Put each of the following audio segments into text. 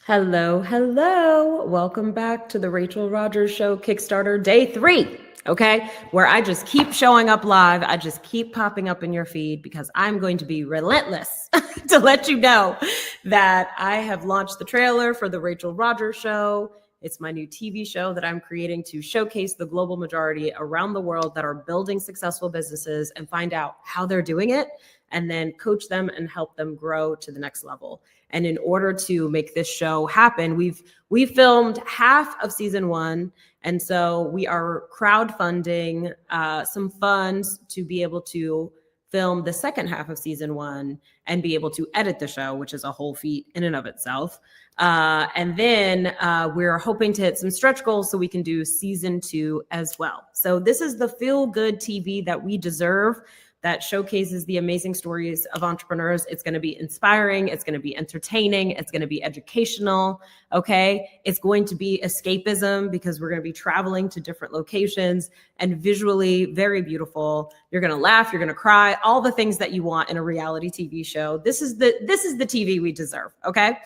Hello, hello. Welcome back to the Rachel Rodgers Show Kickstarter Day 3, okay? Where I just keep showing up live. I just keep popping up in your feed because I'm going to be relentless to let you know that I have launched the trailer for the Rachel Rodgers Show. It's my new TV show that I'm creating to showcase the global majority around the world that are building successful businesses and find out how they're doing it and then coach them and help them grow to the next level. And in order to make this show happen, we've filmed half of season 1. And so we are crowdfunding some funds to be able to film the second half of season 1 and be able to edit the show, which is a whole feat in and of itself. And then we're hoping to hit some stretch goals so we can do season 2 as well. So this is the feel-good TV that we deserve, that showcases the amazing stories of entrepreneurs. It's going to be inspiring. It's going to be entertaining. It's going to be educational. Okay. It's going to be escapism because we're going to be traveling to different locations and visually very beautiful. You're going to laugh. You're going to cry, all the things that you want in a reality TV show. This is the TV we deserve. Okay.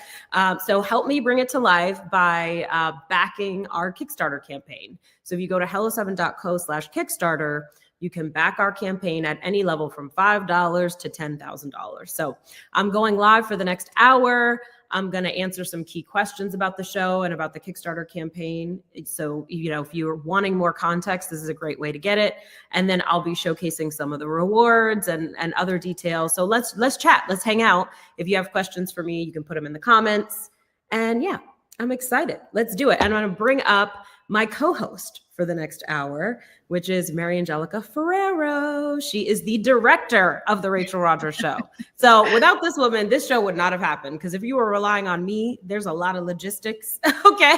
So help me bring it to life by backing our Kickstarter campaign. So if you go to hello7.co/Kickstarter, you can back our campaign at any level from $5 to $10,000. So I'm going live for the next hour. I'm going to answer some key questions about the show and about the Kickstarter campaign. So, if you're wanting more context, this is a great way to get it. And then I'll be showcasing some of the rewards and other details. So let's chat. Let's hang out. If you have questions for me, you can put them in the comments. And yeah, I'm excited. Let's do it. And I'm going to bring up my co-host for the next hour, which is Mary Angelica Ferrero. She is the director of the Rachel Rodgers Show. So without this woman, this show would not have happened. Because if you were relying on me, there's a lot of logistics. Okay.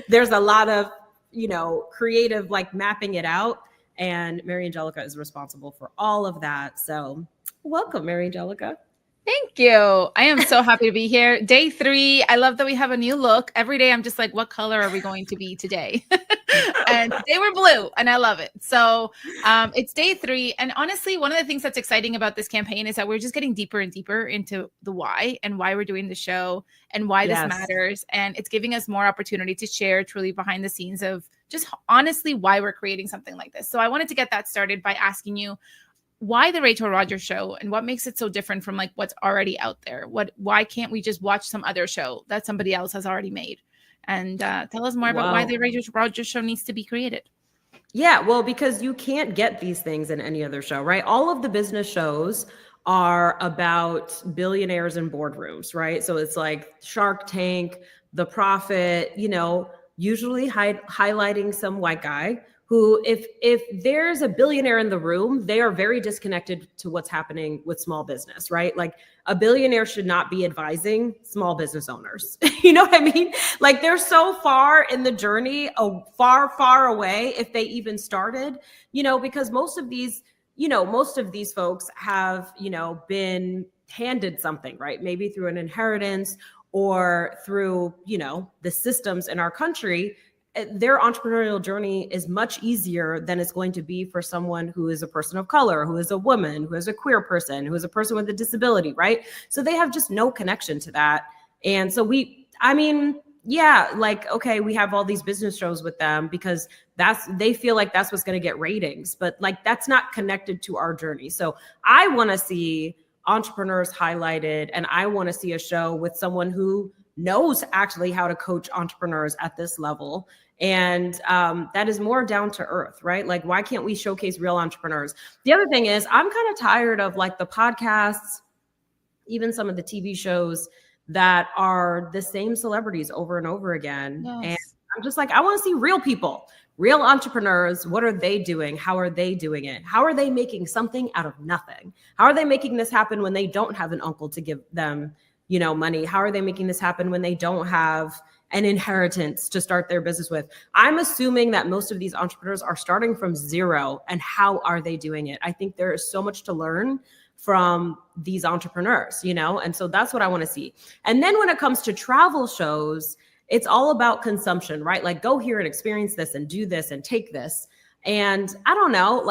There's a lot of, creative, mapping it out. And Mary Angelica is responsible for all of that. So welcome, Mary Angelica. Thank you. I am so happy to be here. Day 3. I love that we have a new look. Every day I'm just like, what color are we going to be today? And today we're blue and I love it. So it's day 3. And honestly, one of the things that's exciting about this campaign is that we're just getting deeper and deeper into the why and why we're doing the show and why this matters. And it's giving us more opportunity to share truly behind the scenes of just honestly why we're creating something like this. So I wanted to get that started by asking you, why the Rachel Rodgers Show and what makes it so different from what's already out there? Why can't we just watch some other show that somebody else has already made? And tell us more about why the Rachel Rodgers Show needs to be created. Yeah, well, because you can't get these things in any other show, right? All of the business shows are about billionaires in boardrooms, right? So it's like Shark Tank, The Profit, usually highlighting some white guy who, if there's a billionaire in the room, they are very disconnected to what's happening with small business, right? Like a billionaire should not be advising small business owners. You know what I mean? Like they're so far in the journey, far, far away if they even started, because most of these folks have, been handed something, right? Maybe through an inheritance or through, the systems in our country. Their entrepreneurial journey is much easier than it's going to be for someone who is a person of color, who is a woman, who is a queer person, who is a person with a disability, right? So they have just no connection to that. And so we have all these business shows with them because they feel like that's what's going to get ratings, but that's not connected to our journey. So I want to see entrepreneurs highlighted, and I want to see a show with someone who knows actually how to coach entrepreneurs at this level. And that is more down to earth, right? Like, why can't we showcase real entrepreneurs? The other thing is I'm kind of tired of the podcasts, even some of the TV shows that are the same celebrities over and over again. Yes. And I'm just I want to see real people, real entrepreneurs. What are they doing? How are they doing it? How are they making something out of nothing? How are they making this happen when they don't have an uncle to give them money? How are they making this happen when they don't have an inheritance to start their business with? I'm assuming that most of these entrepreneurs are starting from zero. And how are they doing it? I think there is so much to learn from these entrepreneurs, and so that's what I want to see. And then when it comes to travel shows, it's all about consumption, right? Go here and experience this and do this and take this. And I don't know,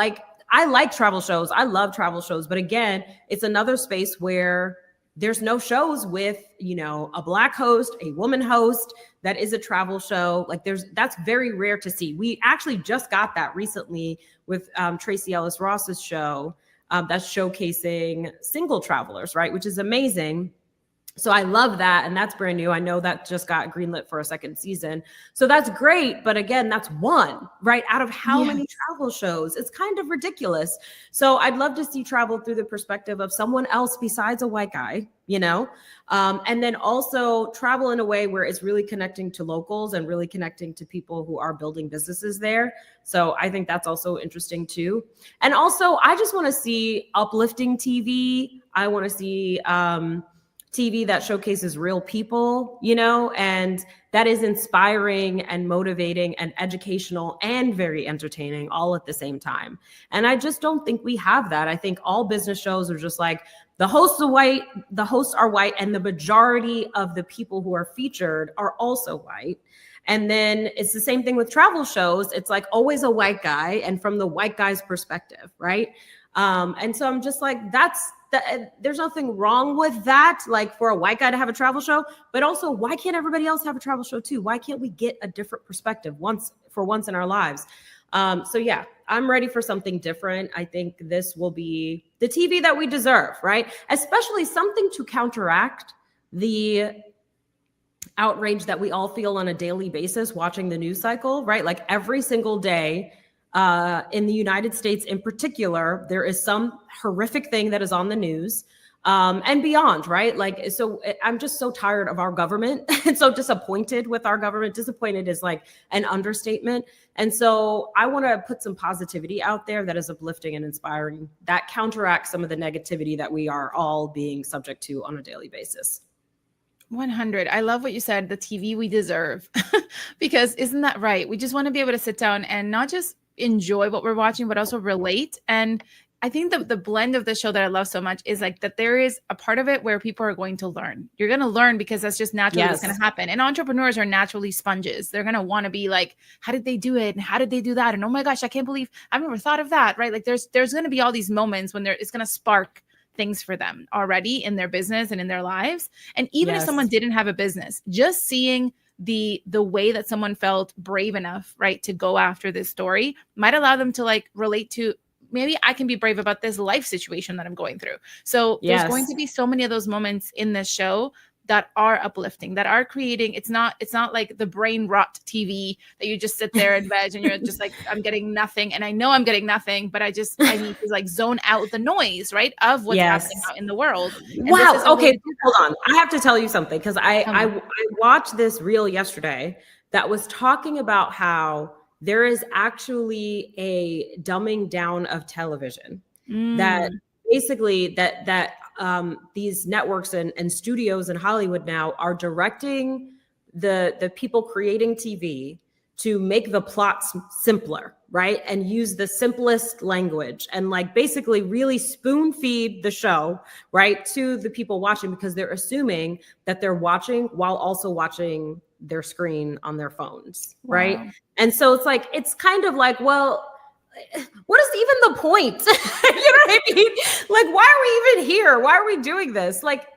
I like travel shows. I love travel shows. But again, it's another space where there's no shows with, you know, a Black host, a woman host that is a travel show. Like that's very rare to see. We actually just got that recently with Tracy Ellis Ross's show that's showcasing single travelers, right? Which is amazing. So I love that. And that's brand new. I know that just got greenlit for a second season. So that's great. But again, that's one, right? Out of how many travel shows? It's kind of ridiculous. So I'd love to see travel through the perspective of someone else besides a white guy, you know? And then also travel in a way where it's really connecting to locals and really connecting to people who are building businesses there. So I think that's also interesting too. And also, I just want to see uplifting TV. I want to see, TV that showcases real people, you know, and that is inspiring and motivating and educational and very entertaining all at the same time. And I just don't think we have that. I think all business shows are just like the hosts are white, and the majority of the people who are featured are also white. And then it's the same thing with travel shows. It's like always a white guy and from the white guy's perspective, right? And so I'm just like, there's nothing wrong with that, like for a white guy to have a travel show, but also why can't everybody else have a travel show too? Why can't we get a different perspective once in our lives? So yeah, I'm ready for something different. I think this will be the TV that we deserve, right? Especially something to counteract the outrage that we all feel on a daily basis watching the news cycle, right? Like every single day, in the United States in particular, there is some horrific thing that is on the news and beyond, right? Like, so I'm just so tired of our government and so disappointed with our government. Disappointed is like an understatement. And so I want to put some positivity out there that is uplifting and inspiring, that counteracts some of the negativity that we are all being subject to on a daily basis. 100. I love what you said, the TV we deserve, because isn't that right? We just want to be able to sit down and not just enjoy what we're watching, but also relate. And I think the blend of the show that I love so much is like that there is a part of it where people are going to learn. You're going to learn because that's just naturally what's going to happen. And entrepreneurs are naturally sponges. They're going to want to be like, how did they do it? And how did they do that? And oh my gosh, I can't believe I've never thought of that, right? Like there's going to be all these moments when it's going to spark things for them already in their business and in their lives. And even if someone didn't have a business, just seeing the way that someone felt brave enough, right, to go after this story might allow them to like relate to, maybe I can be brave about this life situation that I'm going through. So there's going to be so many of those moments in this show that are uplifting, that are creating. It's not like the brain rot TV that you just sit there and veg and you're just like, I'm getting nothing. And I know I'm getting nothing, but I need to like zone out the noise, right, of what's happening out in the world. And wow. Okay. Hold on. I have to tell you something because I watched this reel yesterday that was talking about how there is actually a dumbing down of television that basically that these networks and studios in Hollywood now are directing the people creating TV to make the plots simpler, right? And use the simplest language and like basically really spoon feed the show, right, to the people watching because they're assuming that they're watching while also watching their screen on their phones, right? And so it's like, it's kind of like, well, what is even the point? You know what I mean? Like, why are we even here? Why are we doing this? Like,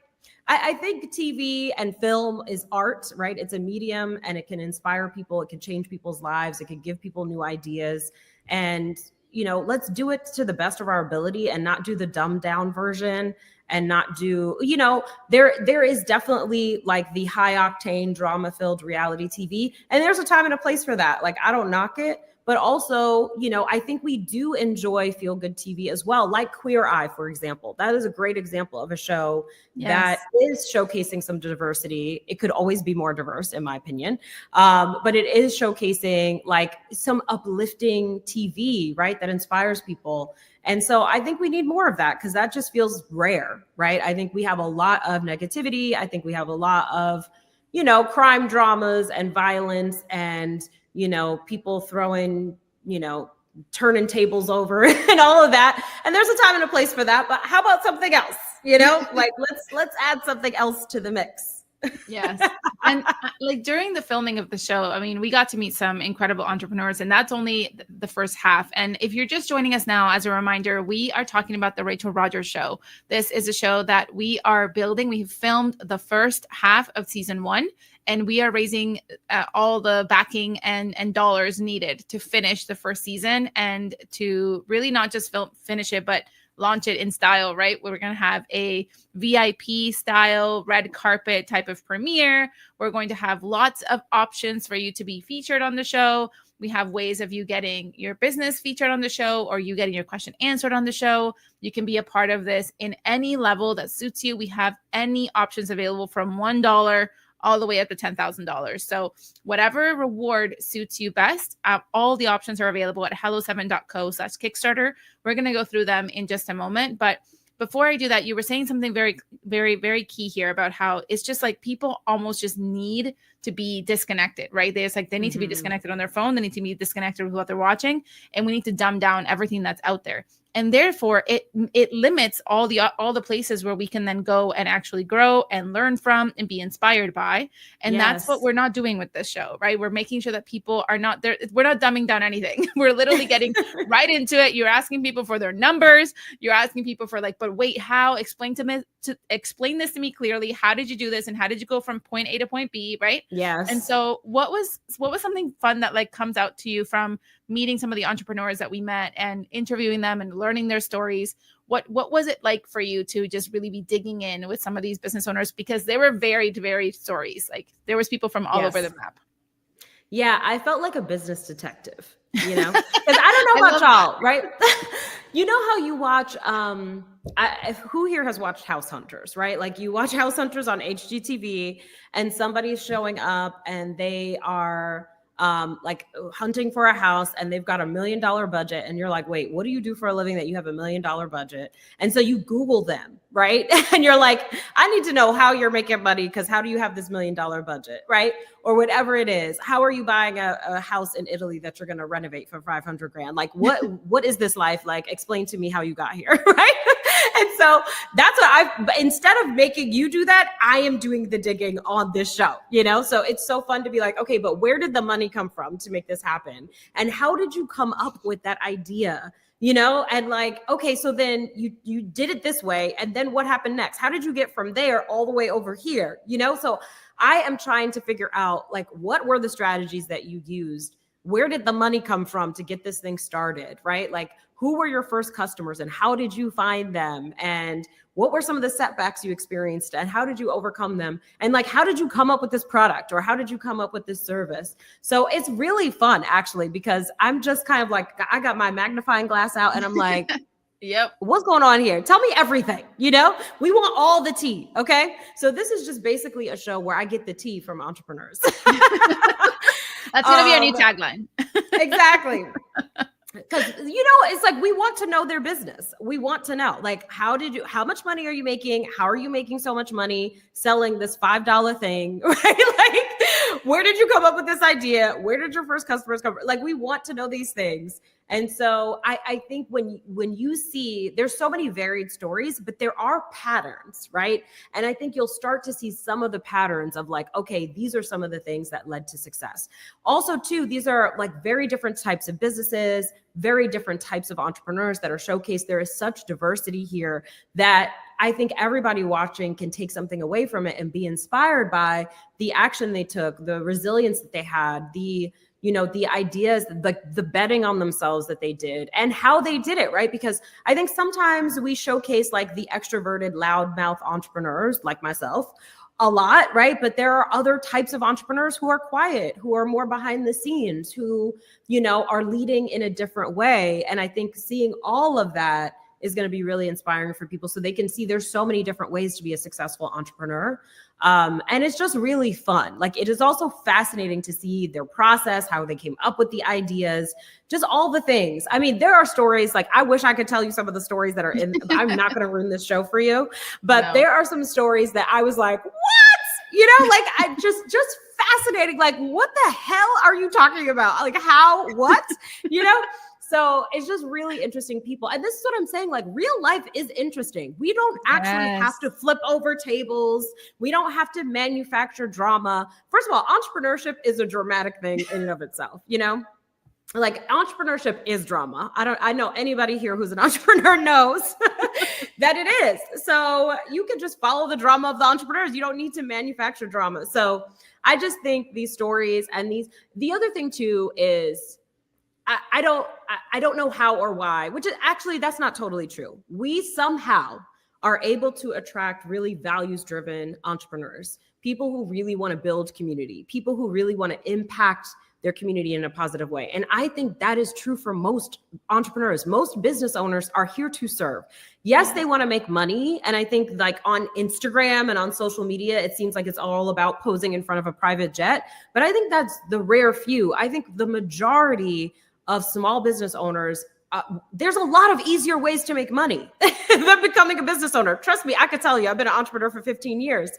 I think TV and film is art, right? It's a medium and it can inspire people. It can change people's lives. It can give people new ideas. And, you know, let's do it to the best of our ability and not do the dumbed down version and not do, you know, there is definitely like the high octane drama filled reality TV. And there's a time and a place for that. Like, I don't knock it. But also, you know, I think we do enjoy feel good TV as well, like Queer Eye, for example. That is a great example of a show that is showcasing some diversity. It could always be more diverse, in my opinion. But it is showcasing like some uplifting TV, right, that inspires people. And so I think we need more of that because that just feels rare, right? I think we have a lot of negativity. I think we have a lot of, you know, crime dramas and violence and, you know, people throwing, you know, turning tables over and all of that. And there's a time and a place for that. But how about something else? You know, like let's add something else to the mix. Yes. And like during the filming of the show, I mean, we got to meet some incredible entrepreneurs, and that's only the first half. And if you're just joining us now, as a reminder, we are talking about the Rachel Rodgers show. This is a show that we are building. We've filmed the first half of season 1, and we are raising all the backing and dollars needed to finish the first season and to really not just finish it, but launch it in style, right? We're going to have a VIP style red carpet type of premiere. We're going to have lots of options for you to be featured on the show. We have ways of you getting your business featured on the show or you getting your question answered on the show. You can be a part of this in any level that suits you. We have any options available from $1 all the way up to $10,000. So whatever reward suits you best, all the options are available at hello7.co/Kickstarter. We're going to go through them in just a moment. But before I do that, you were saying something very, very, very key here about how it's just like people almost just need to be disconnected, right? They need to be disconnected on their phone. They need to be disconnected with what they're watching. And we need to dumb down everything that's out there. And therefore, it limits all the places where we can then go and actually grow and learn from and be inspired by. And that's what we're not doing with this show, right? We're making sure that people are not there. We're not dumbing down anything. We're literally getting right into it. You're asking people for their numbers. You're asking people for like, but wait, how? Explain this to me clearly. How did you do this? And how did you go from point A to point B, right? Yes. And so what was something fun that like comes out to you from meeting some of the entrepreneurs that we met and interviewing them and learning their stories? What was it like for you to just really be digging in with some of these business owners? Because they were varied stories. Like there was people from all over the map. Yeah, I felt like a business detective, you know, because I don't know about y'all, right? You know how you watch, who here has watched House Hunters, right? Like you watch House Hunters on HGTV and somebody's showing up and they are like hunting for a house and they've got $1 million budget. And you're like, wait, what do you do for a living that you have $1 million budget? And so you Google them, right? And you're like, I need to know how you're making money because how do you have this $1 million budget, right? Or whatever it is. How are you buying a house in Italy that you're going to renovate for 500 grand? Like what is this life like? Explain to me how you got here, right? And so that's what instead of making you do that, I am doing the digging on this show, you know? So it's so fun to be like, okay, but where did the money come from to make this happen? And how did you come up with that idea? You know, and like, okay, so then you did it this way. And then what happened next? How did you get from there all the way over here? You know, so I am trying to figure out like, what were the strategies that you used? Where did the money come from to get this thing started? Right? Like, who were your first customers and how did you find them? And what were some of the setbacks you experienced and how did you overcome them? And like, how did you come up with this product or how did you come up with this service? So it's really fun actually, because I'm just kind of like, I got my magnifying glass out and I'm like, yep, what's going on here? Tell me everything, you know, we want all the tea. Okay. So this is just basically a show where I get the tea from entrepreneurs. That's going to be our new tagline. Exactly. Because, you know, it's like, we want to know their business. We want to know, like, how much money are you making? How are you making so much money selling this $5 thing, right? Like, where did you come up with this idea? Where did your first customers come from? Like, we want to know these things. And so I think when you see, there's so many varied stories, but there are patterns, right? And I think you'll start to see some of the patterns of like, okay, these are some of the things that led to success. Also, too, these are like very different types of businesses, very different types of entrepreneurs that are showcased. There is such diversity here that I think everybody watching can take something away from it and be inspired by the action they took, the resilience that they had, the ideas, the betting on themselves that they did and how they did it, right? Because I think sometimes we showcase like the extroverted loudmouth entrepreneurs like myself a lot, right? But there are other types of entrepreneurs who are quiet, who are more behind the scenes, who, you know, are leading in a different way. And I think seeing all of that is going to be really inspiring for people so they can see there's so many different ways to be a successful entrepreneur. And it's just really fun. Like, it is also fascinating to see their process, how they came up with the ideas, just all the things. I mean, there are stories, like, I wish I could tell you some of the stories that are in, I'm not going to ruin this show for you, but there are some stories that I was like, what? You know, like, I just fascinating. Like, what the hell are you talking about? Like, how, what, you know? So it's just really interesting people. And this is what I'm saying. Like real life is interesting. We don't actually have to flip over tables. We don't have to manufacture drama. First of all, entrepreneurship is a dramatic thing in and of itself, you know? Like entrepreneurship is drama. I know anybody here who's an entrepreneur knows that it is. So you can just follow the drama of the entrepreneurs. You don't need to manufacture drama. So I just think these stories and the other thing too is I don't know how or why, which is actually, that's not totally true. We somehow are able to attract really values-driven entrepreneurs, people who really want to build community, people who really want to impact their community in a positive way. And I think that is true for most entrepreneurs. Most business owners are here to serve. Yes, they want to make money. And I think like on Instagram and on social media, it seems like it's all about posing in front of a private jet. But I think that's the rare few. I think the majority of small business owners, there's a lot of easier ways to make money than becoming a business owner. Trust me, I could tell you, I've been an entrepreneur for 15 years.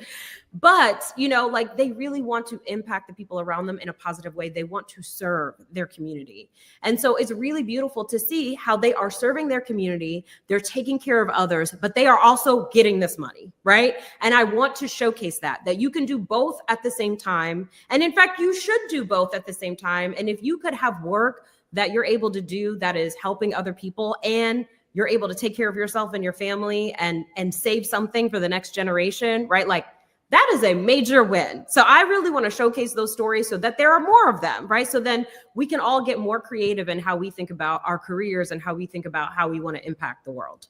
But, you know, like they really want to impact the people around them in a positive way. They want to serve their community. And so it's really beautiful to see how they are serving their community. They're taking care of others, but they are also getting this money, right? And I want to showcase that you can do both at the same time. And in fact, you should do both at the same time. And if you could have work that you're able to do that is helping other people and you're able to take care of yourself and your family and save something for the next generation, right? Like that is a major win. So I really want to showcase those stories so that there are more of them, right? So then we can all get more creative in how we think about our careers and how we think about how we want to impact the world.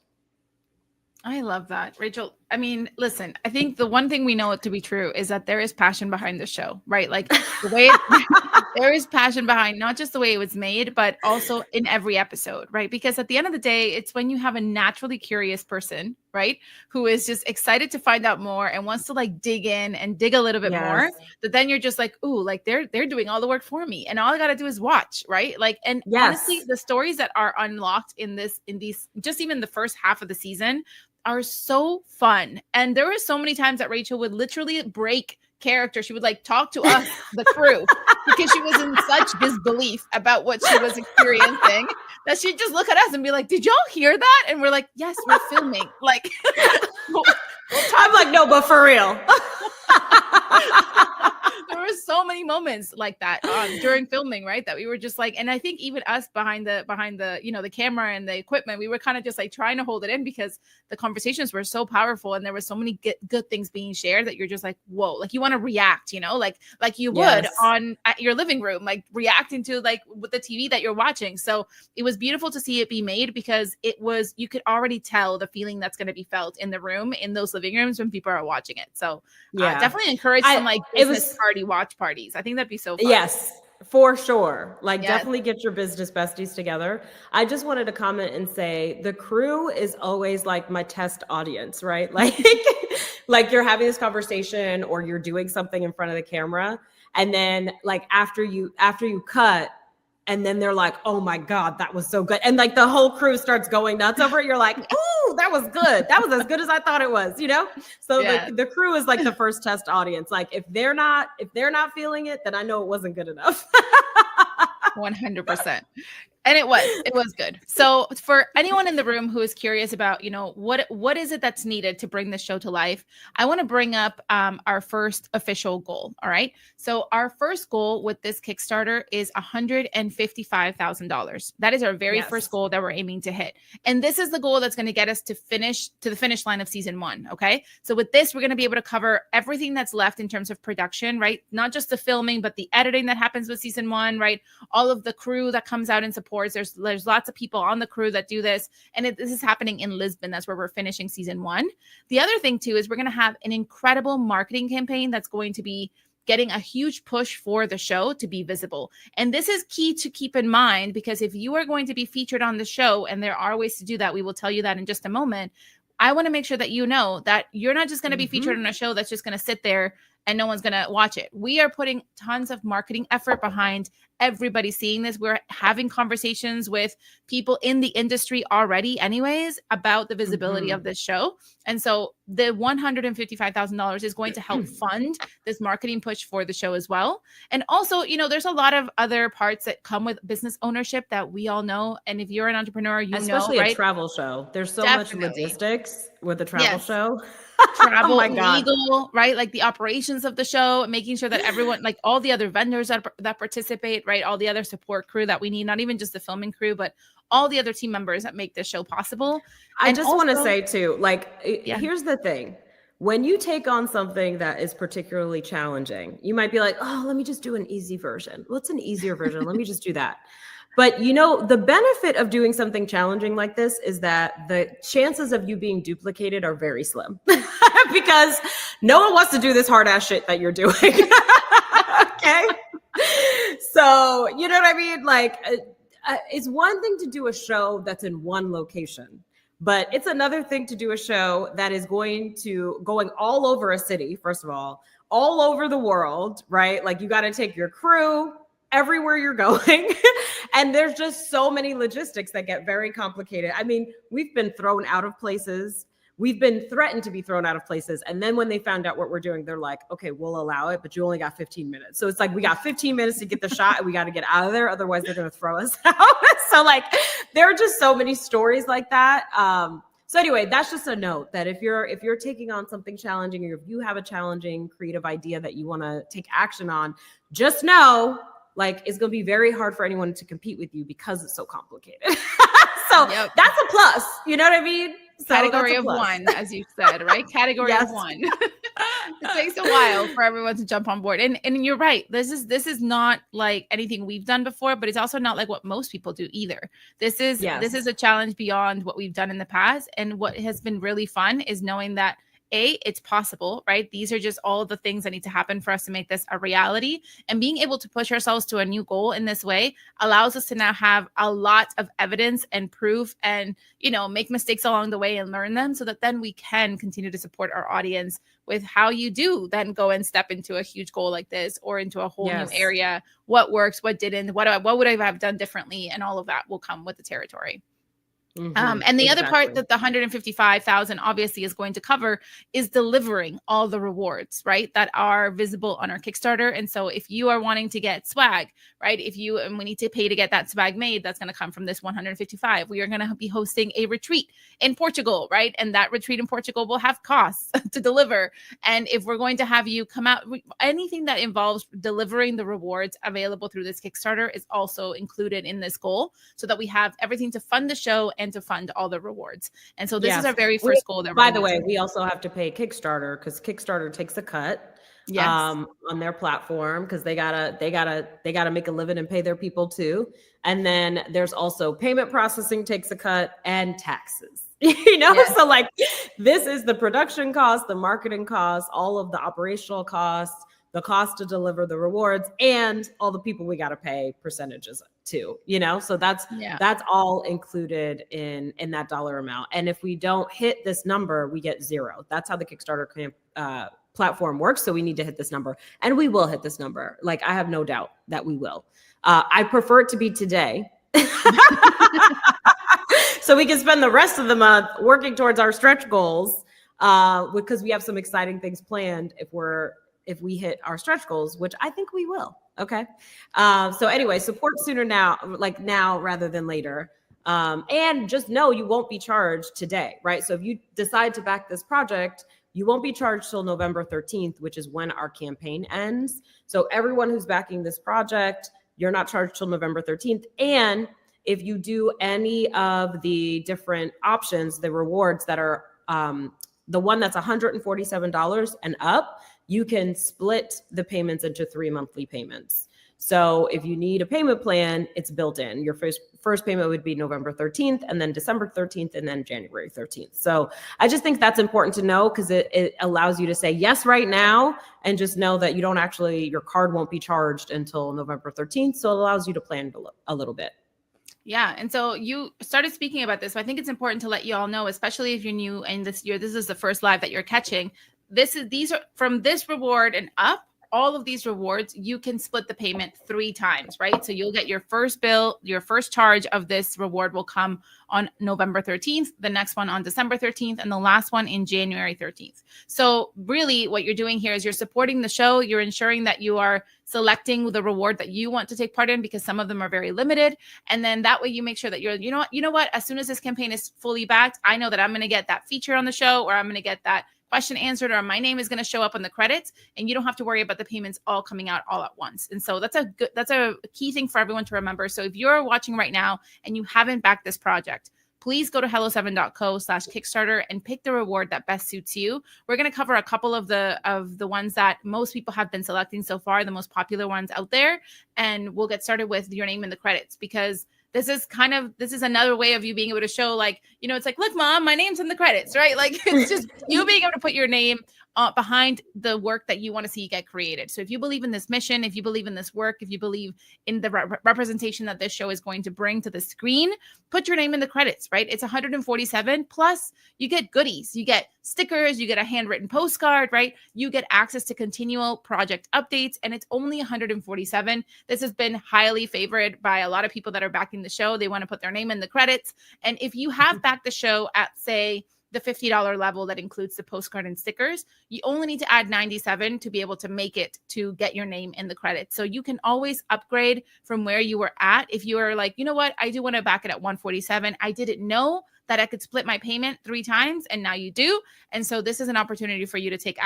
I love that, Rachel. I mean, listen, I think the one thing we know it to be true is that there is passion behind the show, right? Like the way there is passion behind not just the way it was made, but also in every episode, right? Because at the end of the day, it's when you have a naturally curious person, right? Who is just excited to find out more and wants to like dig in and dig a little bit more, that then you're just like, ooh, like they're doing all the work for me. And all I got to do is watch, right? Like, and honestly, the stories that are unlocked in these, just even the first half of the season are so fun. And there were so many times that Rachel would literally break character. She would like talk to us, the crew, because she was in such disbelief about what she was experiencing that she'd just look at us and be like, did y'all hear that? And we're like, yes, we're filming. Like, I'm like, no, but for real. There were so many moments like that during filming, right? That we were just like, and I think even us behind the, you know, the camera and the equipment, we were kind of just like trying to hold it in because the conversations were so powerful and there were so many good things being shared that you're just like, whoa, like you want to react, you know, like you would at your living room, like reacting to like with the TV that you're watching. So it was beautiful to see it be made because you could already tell the feeling that's going to be felt in the room, in those living rooms when people are watching it. So definitely encourage some like business watch parties. I think that'd be so fun. Yes, for sure. Like definitely get your business besties together. I just wanted to comment and say the crew is always like my test audience, right? Like, like you're having this conversation or you're doing something in front of the camera. And then like after you cut, and then they're like, oh my God, that was so good. And like the whole crew starts going nuts over it. You're like, ooh, that was good. That was as good as I thought it was, you know? So the crew is like the first test audience. Like if they're not feeling it, then I know it wasn't good enough. 100%. And it was good. So for anyone in the room who is curious about, you know, what is it that's needed to bring this show to life, I want to bring up our first official goal. All right. So our first goal with this Kickstarter is $155,000. That is our very first goal that we're aiming to hit. And this is the goal that's going to get us to the finish line of season 1. Okay. So with this, we're going to be able to cover everything that's left in terms of production, right? Not just the filming, but the editing that happens with season 1, right? All of the crew that comes out and supports. There's lots of people on the crew that do this. And this is happening in Lisbon. That's where we're finishing season 1. The other thing too, is we're going to have an incredible marketing campaign that's going to be getting a huge push for the show to be visible. And this is key to keep in mind, because if you are going to be featured on the show, and there are ways to do that, we will tell you that in just a moment. I want to make sure that you know that you're not just going to be featured on a show that's just going to sit there and no one's going to watch it. We are putting tons of marketing effort behind everybody seeing this. We're having conversations with people in the industry already anyways about the visibility of this show. And so the $155,000 is going to help fund this marketing push for the show as well. And also, you know, there's a lot of other parts that come with business ownership that we all know. And if you're an entrepreneur, especially right? a travel show. There's so Definitely. much logistics with a travel show. Travel, oh my God. legal, right? Like the operations of the show, making sure that everyone, like all the other vendors that participate, right? All the other support crew that we need, not even just the filming crew, but all the other team members that make this show possible. I just want to say too, like, here's the thing. When you take on something that is particularly challenging, you might be like, oh, let me just do an easy version. What's an easier version? Let me just do that. But you know, the benefit of doing something challenging like this is that the chances of you being duplicated are very slim because no one wants to do this hard ass shit that you're doing. Okay. So, you know what I mean? Like, it's one thing to do a show that's in one location, but it's another thing to do a show that is going all over a city, first of all over the world, right? Like you got to take your crew everywhere you're going. And there's just so many logistics that get very complicated. I mean, we've been thrown out of places. We've been threatened to be thrown out of places. And then when they found out what we're doing, they're like, okay, we'll allow it, but you only got 15 minutes. So it's like, we got 15 minutes to get the shot and we got to get out of there. Otherwise they're going to throw us out. So like, there are just so many stories like that. So anyway, that's just a note that if you're taking on something challenging, or if you have a challenging creative idea that you want to take action on, just know, like, it's going to be very hard for anyone to compete with you because it's so complicated. So that's a plus. You know what I mean? So category of one, as you said, right? Category of one. It takes a while for everyone to jump on board. And you're right. This is not like anything we've done before, but it's also not like what most people do either. This is a challenge beyond what we've done in the past. And what has been really fun is knowing that it's possible, right? These are just all the things that need to happen for us to make this a reality. And being able to push ourselves to a new goal in this way allows us to now have a lot of evidence and proof and, you know, make mistakes along the way and learn them so that then we can continue to support our audience with how you do then go and step into a huge goal like this or into a whole new area. What works, what didn't, what would I have done differently? And all of that will come with the territory. And the other part that the $155,000 obviously is going to cover is delivering all the rewards, right, that are visible on our Kickstarter. And so if you are wanting to get swag, right, and we need to pay to get that swag made, that's going to come from this 155. We are going to be hosting a retreat in Portugal, right? And that retreat in Portugal will have costs to deliver. And if we're going to have you come out, anything that involves delivering the rewards available through this Kickstarter is also included in this goal so that we have everything to fund the show and to fund all the rewards. And so this is our very first goal. By the way, we also have to pay Kickstarter because Kickstarter takes a cut on their platform because they gotta make a living and pay their people too. And then there's also payment processing takes a cut and taxes. You know, so like this is the production cost, the marketing cost, all of the operational costs, the cost to deliver the rewards, and all the people we got to pay percentages to, you know? So that's all included in that dollar amount. And if we don't hit this number, we get zero. That's how the Kickstarter platform works. So we need to hit this number, and we will hit this number. Like, I have no doubt that we will. I prefer it to be today. So we can spend the rest of the month working towards our stretch goals because we have some exciting things planned if we hit our stretch goals, which I think we will. Okay. So anyway, support sooner now rather than later. And just know you won't be charged today, right? So if you decide to back this project, you won't be charged till November 13th, which is when our campaign ends. So everyone who's backing this project, you're not charged till November 13th. And if you do any of the different options, the rewards that are the one that's $147 and up, you can split the payments into 3 monthly payments. So if you need a payment plan, it's built in. Your first payment would be November 13th, and then December 13th, and then January 13th. So I just think that's important to know because it allows you to say yes right now and just know that your card won't be charged until November 13th. So it allows you to plan a little bit. Yeah. And so you started speaking about this. So I think it's important to let you all know, especially if you're new and this is the first live that you're catching. these are from this reward and up. All of these rewards, you can split the payment 3 times, right? So you'll get your first bill, your first charge of this reward will come on November 13th, the next one on December 13th, and the last one in January 13th. So really what you're doing here is you're supporting the show. You're ensuring that you are selecting the reward that you want to take part in, because some of them are very limited. And then that way you make sure that you know what, as soon as this campaign is fully backed, I know that I'm going to get that feature on the show, or I'm going to get that question answered, or my name is going to show up on the credits, and you don't have to worry about the payments all coming out all at once. And so that's a key thing for everyone to remember. So if you're watching right now and you haven't backed this project, please go to hello7.co/Kickstarter and pick the reward that best suits you. We're going to cover a couple of the ones that most people have been selecting so far, the most popular ones out there. And we'll get started with your name in the credits, because this is another way of you being able to show, like, it's like, look, mom, my name's in the credits, right? Like, it's just you being able to put your name behind the work that you want to see get created. So if you believe in this mission, if you believe in this work, if you believe in the representation that this show is going to bring to the screen, put your name in the credits, right? It's 147 plus you get goodies, you get stickers, you get a handwritten postcard, right? You get access to continual project updates, and it's only 147. This has been highly favored by a lot of people that are backing the show. They want to put their name in the credits. And if you have backed the show at, say, the $50 level that includes the postcard and stickers, you only need to add 97 to be able to make it to get your name in the credits. So you can always upgrade from where you were at. If you are like, you know what, I do want to back it at 147. I didn't know that I could split my payment 3 times, and now you do. And so this is an opportunity for you to take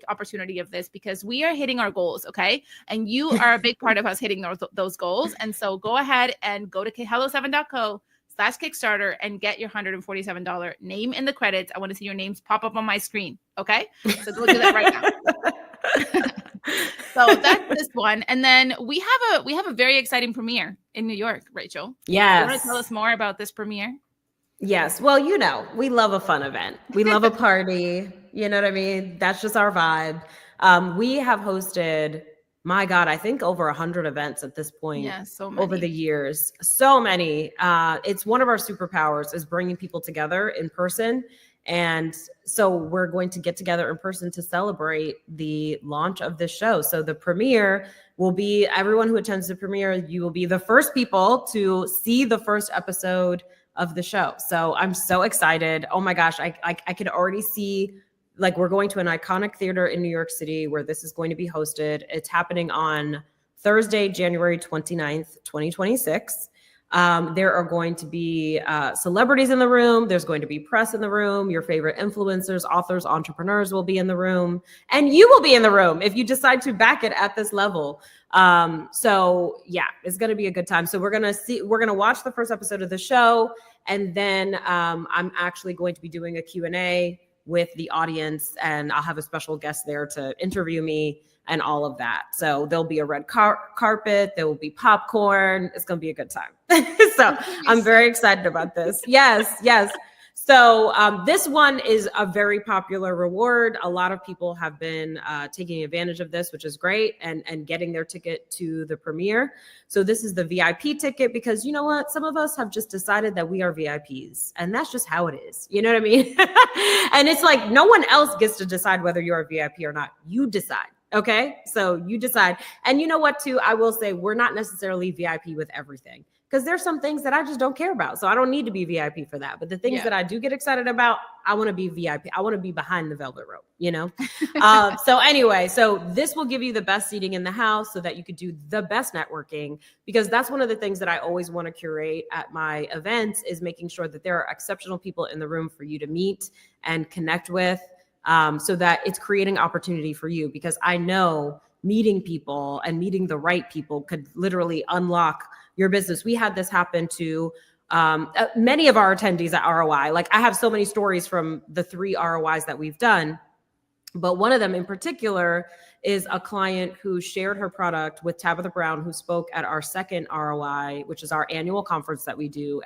opportunity of this, because we are hitting our goals, okay? And you are a big part of us hitting those goals. And so go ahead and go to hello7.co/Kickstarter and get your $147 name in the credits. I want to see your names pop up on my screen. Okay. So go do that right now. So that's this one. And then we have a very exciting premiere in New York, Rachel. Yes. You want to tell us more about this premiere? Yes. Well, we love a fun event. We love a party. You know what I mean? That's just our vibe. We have hosted, my God, I think over 100 events at this point. Yeah, so many. Over the years. So many. It's one of our superpowers, is bringing people together in person. And so we're going to get together in person to celebrate the launch of this show. So the premiere will be, everyone who attends the premiere, you will be the first people to see the first episode of the show. So I'm so excited. Oh my gosh, I could already see, like, we're going to an iconic theater in New York City where this is going to be hosted. It's happening on Thursday, January 29th, 2026. There are going to be celebrities in the room. There's going to be press in the room. Your favorite influencers, authors, entrepreneurs will be in the room. And you will be in the room if you decide to back it at this level. So yeah, it's going to be a good time. So we're going to watch the first episode of the show. And then I'm actually going to be doing a Q&A with the audience, and I'll have a special guest there to interview me and all of that. So there'll be a red carpet, there will be popcorn. It's going to be a good time. So I'm very excited about this. Yes. So this one is a very popular reward. A lot of people have been taking advantage of this, which is great, and getting their ticket to the premiere. So this is the VIP ticket, because you know what? Some of us have just decided that we are VIPs, and that's just how it is. You know what I mean? And it's like no one else gets to decide whether you're a VIP or not. You decide. Okay, so you decide. And you know what, too? I will say we're not necessarily VIP with everything, because there's some things that I just don't care about. So I don't need to be VIP for that. But the things that I do get excited about, I want to be VIP. I want to be behind the velvet rope, you know? So anyway, so this will give you the best seating in the house so that you could do the best networking, because that's one of the things that I always want to curate at my events, is making sure that there are exceptional people in the room for you to meet and connect with. So that it's creating opportunity for you, because I know meeting people and meeting the right people could literally unlock your business. We had this happen to many of our attendees at ROI. Like, I have so many stories from the 3 ROIs that we've done, but one of them in particular is a client who shared her product with Tabitha Brown, who spoke at our second ROI, which is our annual conference that we do.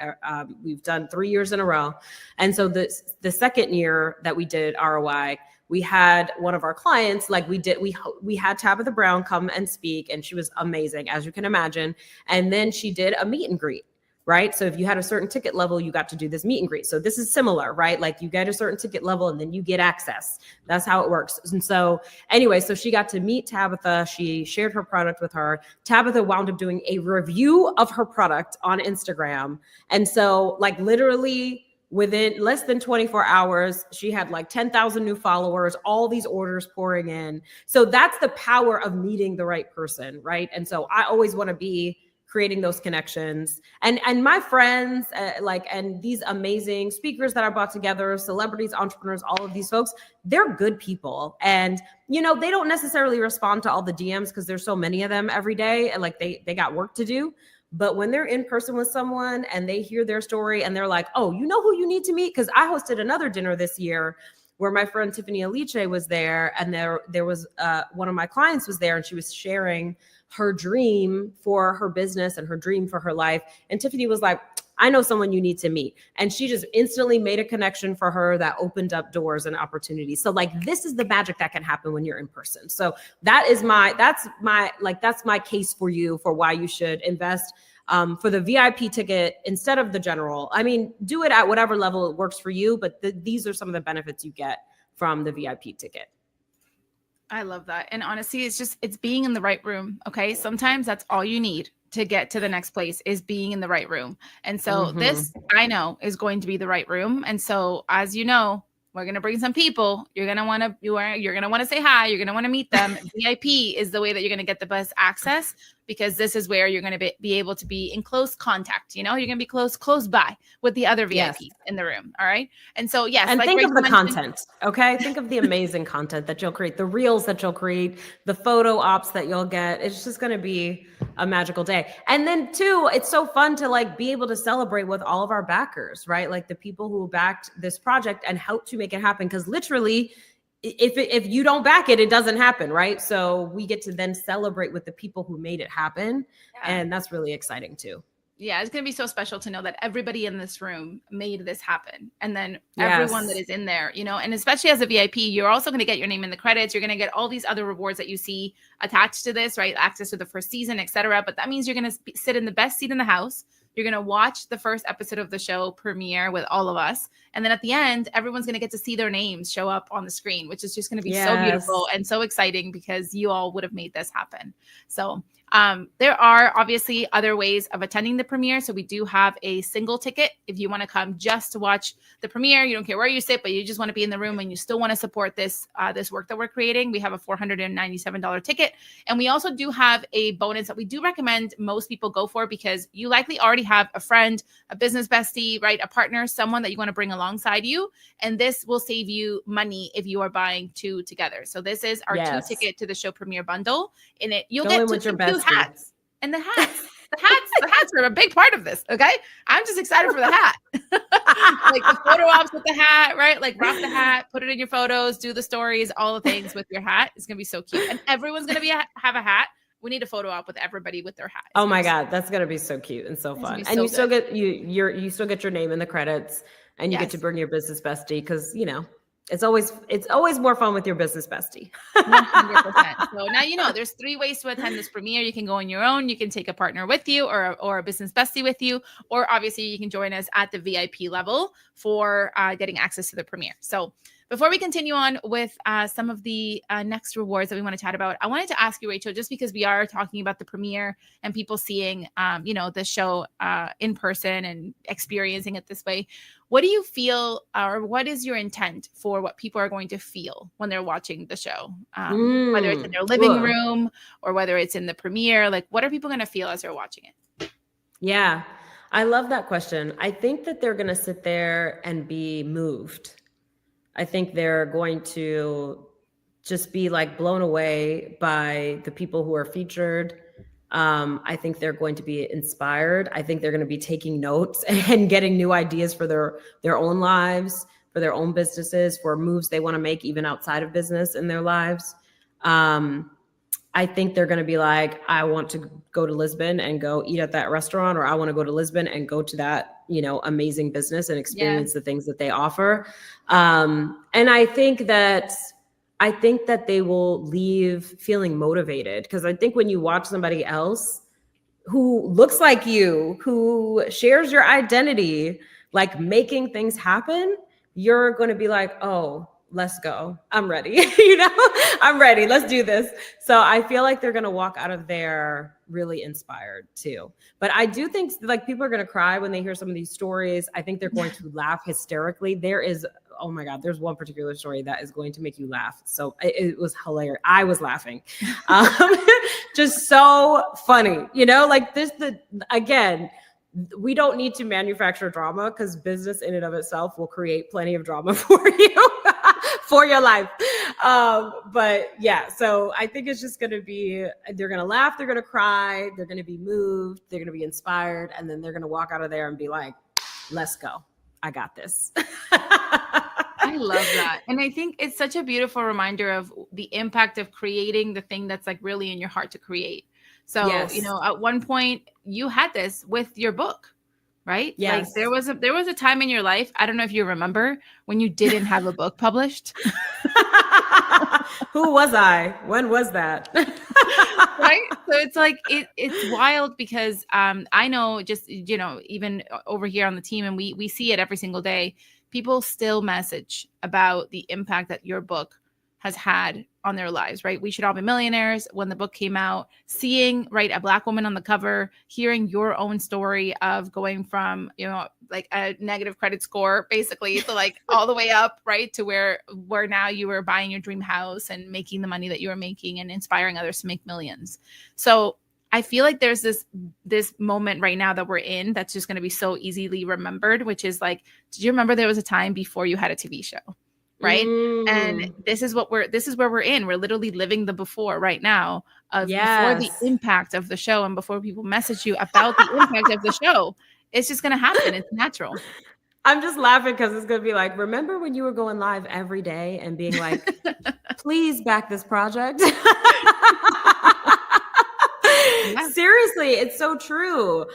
We've done 3 years in a row. And so the second year that we did ROI, we had one of our clients, like we had Tabitha Brown come and speak, and she was amazing, as you can imagine. And then she did a meet and greet. right? So if you had a certain ticket level, you got to do this meet and greet. So this is similar, right? Like you get a certain ticket level and then you get access. That's how it works. And so anyway, so she got to meet Tabitha. She shared her product with her. Tabitha wound up doing a review of her product on Instagram. And so like literally within less than 24 hours, she had like 10,000 new followers, all these orders pouring in. So that's the power of meeting the right person, right? And so I always want to be creating those connections, and my friends and these amazing speakers that I brought together, celebrities, entrepreneurs, all of these folks, they're good people. And they don't necessarily respond to all the DMs because there's so many of them every day, and like they got work to do. But when they're in person with someone and they hear their story and they're like, oh, you know who you need to meet? Because I hosted another dinner this year where my friend Tiffany Aliche was there, and there was one of my clients was there, and she was sharing her dream for her business and her dream for her life. And Tiffany was like, I know someone you need to meet. And she just instantly made a connection for her that opened up doors and opportunities. So like, this is the magic that can happen when you're in person. So that's my case for you for why you should invest for the VIP ticket instead of the general. I mean, do it at whatever level it works for you, but these are some of the benefits you get from the VIP ticket. I love that. And honestly, it's being in the right room. Okay. Sometimes that's all you need to get to the next place is being in the right room. And so this I know is going to be the right room. And so as you know, we're going to bring some people. You're going to want to say hi. You're going to want to meet them. VIP is the way that you're going to get the best access, because this is where you're going to be able to be in close contact. You're going to be close by with the other VIPs in the room. All right. And so, yes. And like think of the content. Okay. Think of the amazing content that you'll create, the reels that you'll create, the photo ops that you'll get. It's just going to be a magical day. And then too, it's so fun to like be able to celebrate with all of our backers, right? Like the people who backed this project and helped to make it happen. Because literally, if you don't back it, it doesn't happen, right? So we get to then celebrate with the people who made it happen. Yeah. And that's really exciting too. Yeah, it's going to be so special to know that everybody in this room made this happen. And then everyone that is in there, and especially as a VIP, you're also going to get your name in the credits. You're going to get all these other rewards that you see attached to this, right? Access to the first season, etc. But that means you're going to sit in the best seat in the house. You're going to watch the first episode of the show premiere with all of us. And then at the end, everyone's going to get to see their names show up on the screen, which is just going to be so beautiful and so exciting because you all would have made this happen. So there are obviously other ways of attending the premiere. So we do have a single ticket. If you want to come just to watch the premiere, you don't care where you sit, but you just want to be in the room and you still want to support this work that we're creating, we have a $497 ticket. And we also do have a bonus that we do recommend most people go for, because you likely already have a friend, a business bestie, right? A partner, someone that you want to bring alongside you. And this will save you money if you are buying two together. So this is our 2-ticket to the show premiere bundle. In it, you'll get two hats. And the hats are a big part of this. Okay. I'm just excited for the hat. Like the photo ops with the hat, right? Like rock the hat, put it in your photos, do the stories, all the things with your hat. It's going to be so cute. And everyone's going to have a hat. We need a photo op with everybody with their hat. Oh my God. That's going to be so cute and so fun. And you still get you still get your name in the credits, and you get to bring your business bestie, because it's always more fun with your business bestie. 100%. So now there's 3 ways to attend this premiere. You can go on your own. You can take a partner with you or a business bestie with you, or obviously you can join us at the VIP level for getting access to the premiere. So before we continue on with some of the next rewards that we want to chat about, I wanted to ask you, Rachel, just because we are talking about the premiere and people seeing, the show in person and experiencing it this way, what do you feel, or what is your intent for what people are going to feel when they're watching the show? Whether it's in their living room or whether it's in the premiere, like what are people going to feel as they're watching it? Yeah, I love that question. I think that they're going to sit there and be moved. I think they're going to just be like blown away by the people who are featured. I think they're going to be inspired. I think they're going to be taking notes and getting new ideas for their own lives, for their own businesses, for moves they want to make even outside of business in their lives. I think they're going to be like, I want to go to Lisbon and go eat at that restaurant, or I want to go to Lisbon and go to that, amazing business and experience the things that they offer. And I think that they will leave feeling motivated, because I think when you watch somebody else, who looks like you, who shares your identity, like making things happen, you're going to be like, oh, let's go. I'm ready. I'm ready. Let's do this. So I feel like they're going to walk out of there really inspired too. But I do think like people are going to cry when they hear some of these stories. I think they're going to laugh hysterically. Oh my God, there's one particular story that is going to make you laugh. So it was hilarious. I was laughing. Just so funny, like again, we don't need to manufacture drama because business in and of itself will create plenty of drama for you, for your life. But yeah, so I think it's just going to be, they're going to laugh, they're going to cry, they're going to be moved, they're going to be inspired, and then they're going to walk out of there and be like, let's go. I got this. I love that. And I think it's such a beautiful reminder of the impact of creating the thing that's like really in your heart to create. So, Yes. At one point you had this with your book, right? Yes. Like there was a time in your life, I don't know if you remember, when you didn't have a book published. Who was I? When was that? Right? So it's like, it's wild because I know just, even over here on the team, and we see it every single day, people still message about the impact that your book has had on their lives, right? We Should All Be Millionaires. When the book came out, seeing, right, a Black woman on the cover, hearing your own story of going from, like a negative credit score, basically, to like all the way up, right, to where now you were buying your dream house and making the money that you were making and inspiring others to make millions. So I feel like there's this moment right now that we're in that's just going to be so easily remembered, which is like, did you remember there was a time before you had a TV show? Right. And this is where we're in. We're literally living the before right now of before the impact of the show, and before people message you about the impact of the show. It's just going to happen. It's natural. I'm just laughing because it's going to be like, remember when you were going live every day and being like, please back this project? Yeah. Seriously, it's so true.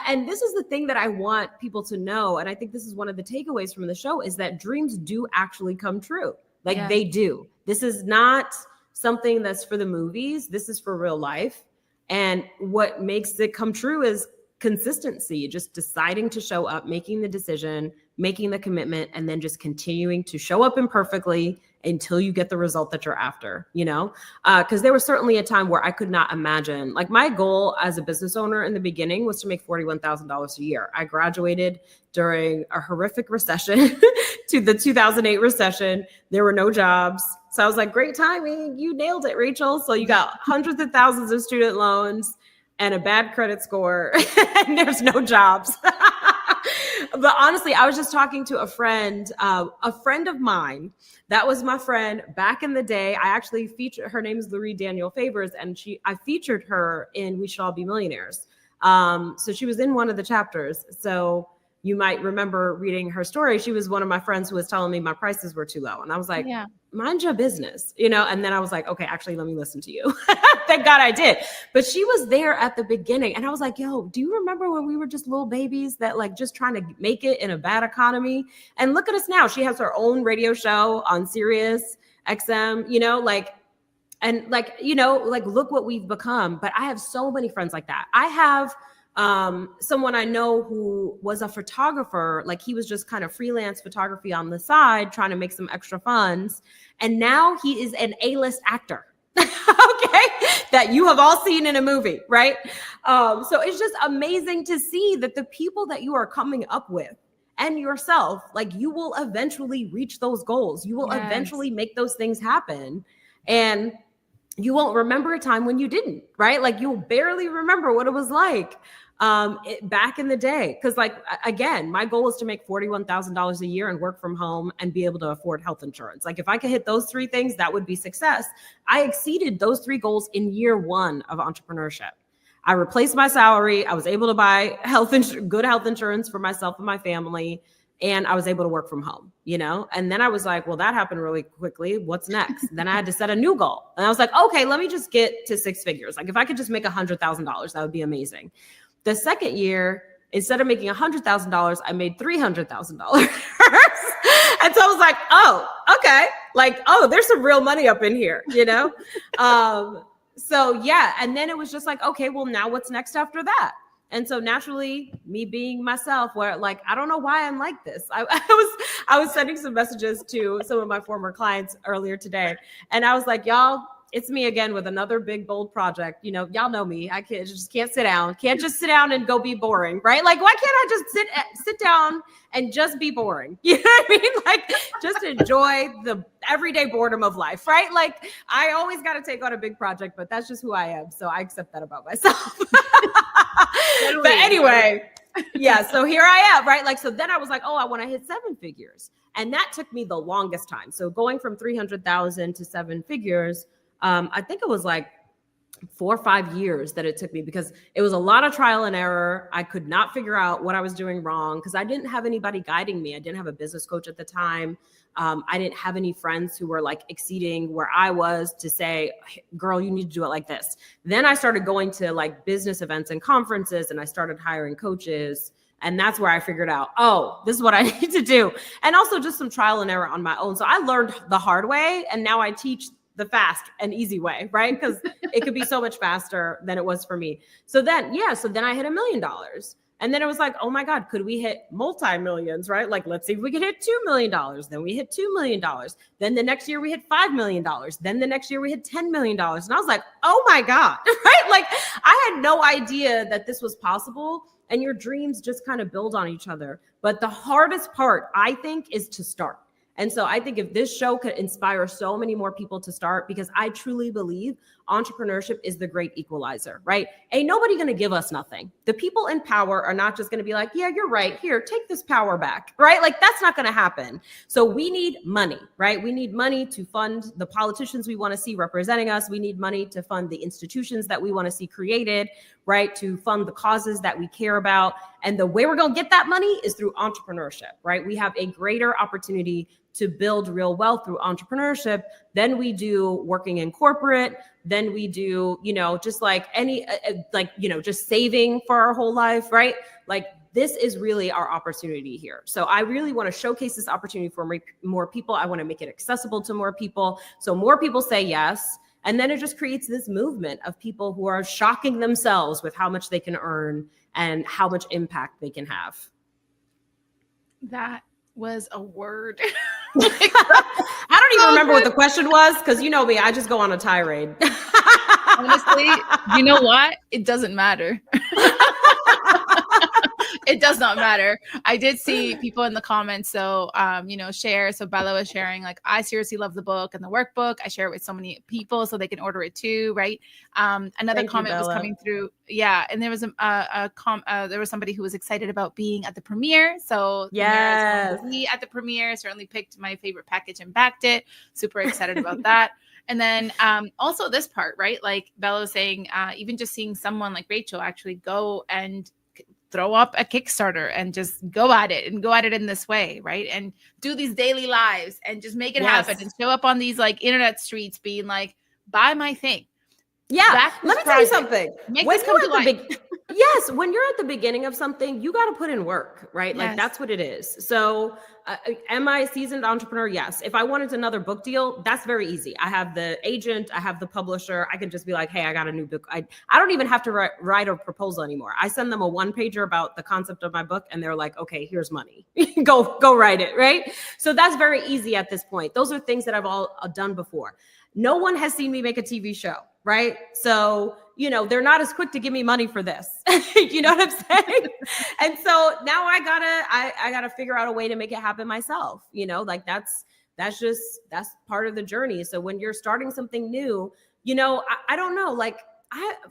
And this is the thing that I want people to know. And I think this is one of the takeaways from the show, is that dreams do actually come true. Like they do. This is not something that's for the movies. This is for real life. And what makes it come true is consistency, just deciding to show up, making the decision, making the commitment, and then just continuing to show up imperfectly until you get the result that you're after, because there was certainly a time where I could not imagine, like my goal as a business owner in the beginning was to make $41,000 a year. I graduated during a horrific recession to the 2008 recession. There were no jobs. So I was like, great timing. You nailed it, Rachel. So you got hundreds of thousands of student loans and a bad credit score, and there's no jobs. But honestly, I was just talking to a friend of mine. That was my friend back in the day. I actually featured, her name is Lurie Daniel Favors, and I featured her in We Should All Be Millionaires. So she was in one of the chapters. So you might remember reading her story. She was one of my friends who was telling me my prices were too low. And I was like, mind your business, and then I was like, okay, actually, let me listen to you. Thank God I did. But she was there at the beginning. And I was like, yo, do you remember when we were just little babies that like just trying to make it in a bad economy? And look at us now. She has her own radio show on Sirius XM, look what we've become. But I have so many friends like that. I have someone I know who was a photographer, like he was just kind of freelance photography on the side, trying to make some extra funds. And now he is an A-list actor. Okay. That you have all seen in a movie, right? So it's just amazing to see that the people that you are coming up with and yourself, like you will eventually reach those goals. You will eventually make those things happen. And you won't remember a time when you didn't, right? Like you'll barely remember what it was like back in the day. Because like, again, my goal is to make $41,000 a year and work from home and be able to afford health insurance. Like if I could hit those three things, that would be success. I exceeded those three goals in year one of entrepreneurship. I replaced my salary. I was able to buy good health insurance for myself and my family. And I was able to work from home, and then I was like, well, that happened really quickly. What's next? Then I had to set a new goal. And I was like, okay, let me just get to six figures. Like if I could just make $100,000, that would be amazing. The second year, instead of making $100,000, I made $300,000. And so I was like, oh, okay. Like, oh, there's some real money up in here, So yeah. And then it was just like, okay, well, now what's next after that? And so naturally, me being myself, where like, I don't know why I'm like this. I was sending some messages to some of my former clients earlier today. And I was like, y'all, it's me again with another big, bold project. You know, y'all know me. I just can't sit down. Can't just sit down and go be boring, right? Like, why can't I just sit down and just be boring? You know what I mean? Like, just enjoy the everyday boredom of life, right? Like, I always got to take on a big project, but that's just who I am. So I accept that about myself. But anyway, yeah, so here I am, right? Like, so then I was like, oh, I want to hit 7 figures. And that took me the longest time. So going from 300,000 to 7 figures, I think it was like 4 or 5 years that it took me, because it was a lot of trial and error. I could not figure out what I was doing wrong because I didn't have anybody guiding me. I didn't have a business coach at the time. I didn't have any friends who were like exceeding where I was to say, hey, girl, you need to do it like this. Then I started going to like business events and conferences, and I started hiring coaches. And that's where I figured out, oh, this is what I need to do. And also just some trial and error on my own. So I learned the hard way, and now I teach the fast and easy way, right? Because it could be so much faster than it was for me. So then I hit $1 million. And then it was like, oh my God, could we hit multi-millions, right? Like, let's see if we could hit $2 million. Then we hit $2 million. Then the next year we hit $5 million. Then the next year we hit $10 million. And I was like, oh my God, right? Like, I had no idea that this was possible. And your dreams just kind of build on each other. But the hardest part, I think, is to start. And so I think if this show could inspire so many more people to start, because I truly believe entrepreneurship is the great equalizer, right? Ain't nobody going to give us nothing. The people in power are not just going to be like, yeah, you're right. Here, take this power back, right? Like, that's not going to happen. So we need money, right? We need money to fund the politicians we want to see representing us. We need money to fund the institutions that we want to see created, right? To fund the causes that we care about. And the way we're going to get that money is through entrepreneurship, right? We have a greater opportunity to build real wealth through entrepreneurship than we do working in corporate, than we do, just like any, just saving for our whole life, right? Like, this is really our opportunity here. So I really want to showcase this opportunity for more people. I want to make it accessible to more people, so more people say yes. And then it just creates this movement of people who are shocking themselves with how much they can earn and how much impact they can have. That was a word. I don't even remember what the question was, because you know me, I just go on a tirade. Honestly, you know what? It doesn't matter. It does not matter. I did see people in the comments, so share. So Bella was sharing, like, I seriously love the book and the workbook. I share it with so many people so they can order it too, right? Another comment was coming through. Yeah, and there was there was somebody who was excited about being at the premiere. So yes, be at the premiere. Certainly picked my favorite package and backed it. Super excited about that. And then also this part, right? Like Bella was saying, even just seeing someone like Rachel actually go and throw up a Kickstarter and just go at it in this way, right? And do these daily lives and just make it happen and show up on these like internet streets being like, buy my thing. Yeah. Let me tell you something. Make this come to life. Yes. When you're at the beginning of something, you got to put in work, right? Like, that's what it is. So am I a seasoned entrepreneur? Yes. If I wanted another book deal, that's very easy. I have the agent, I have the publisher. I can just be like, hey, I got a new book. I don't even have to write a proposal anymore. I send them a 1-pager about the concept of my book, and they're like, okay, here's money. go write it, right? So that's very easy at this point. Those are things that I've all done before. No one has seen me make a TV show, right? So, they're not as quick to give me money for this. You know what I'm saying? And so now I gotta figure out a way to make it happen myself. Like that's part of the journey. So when you're starting something new, I don't know, like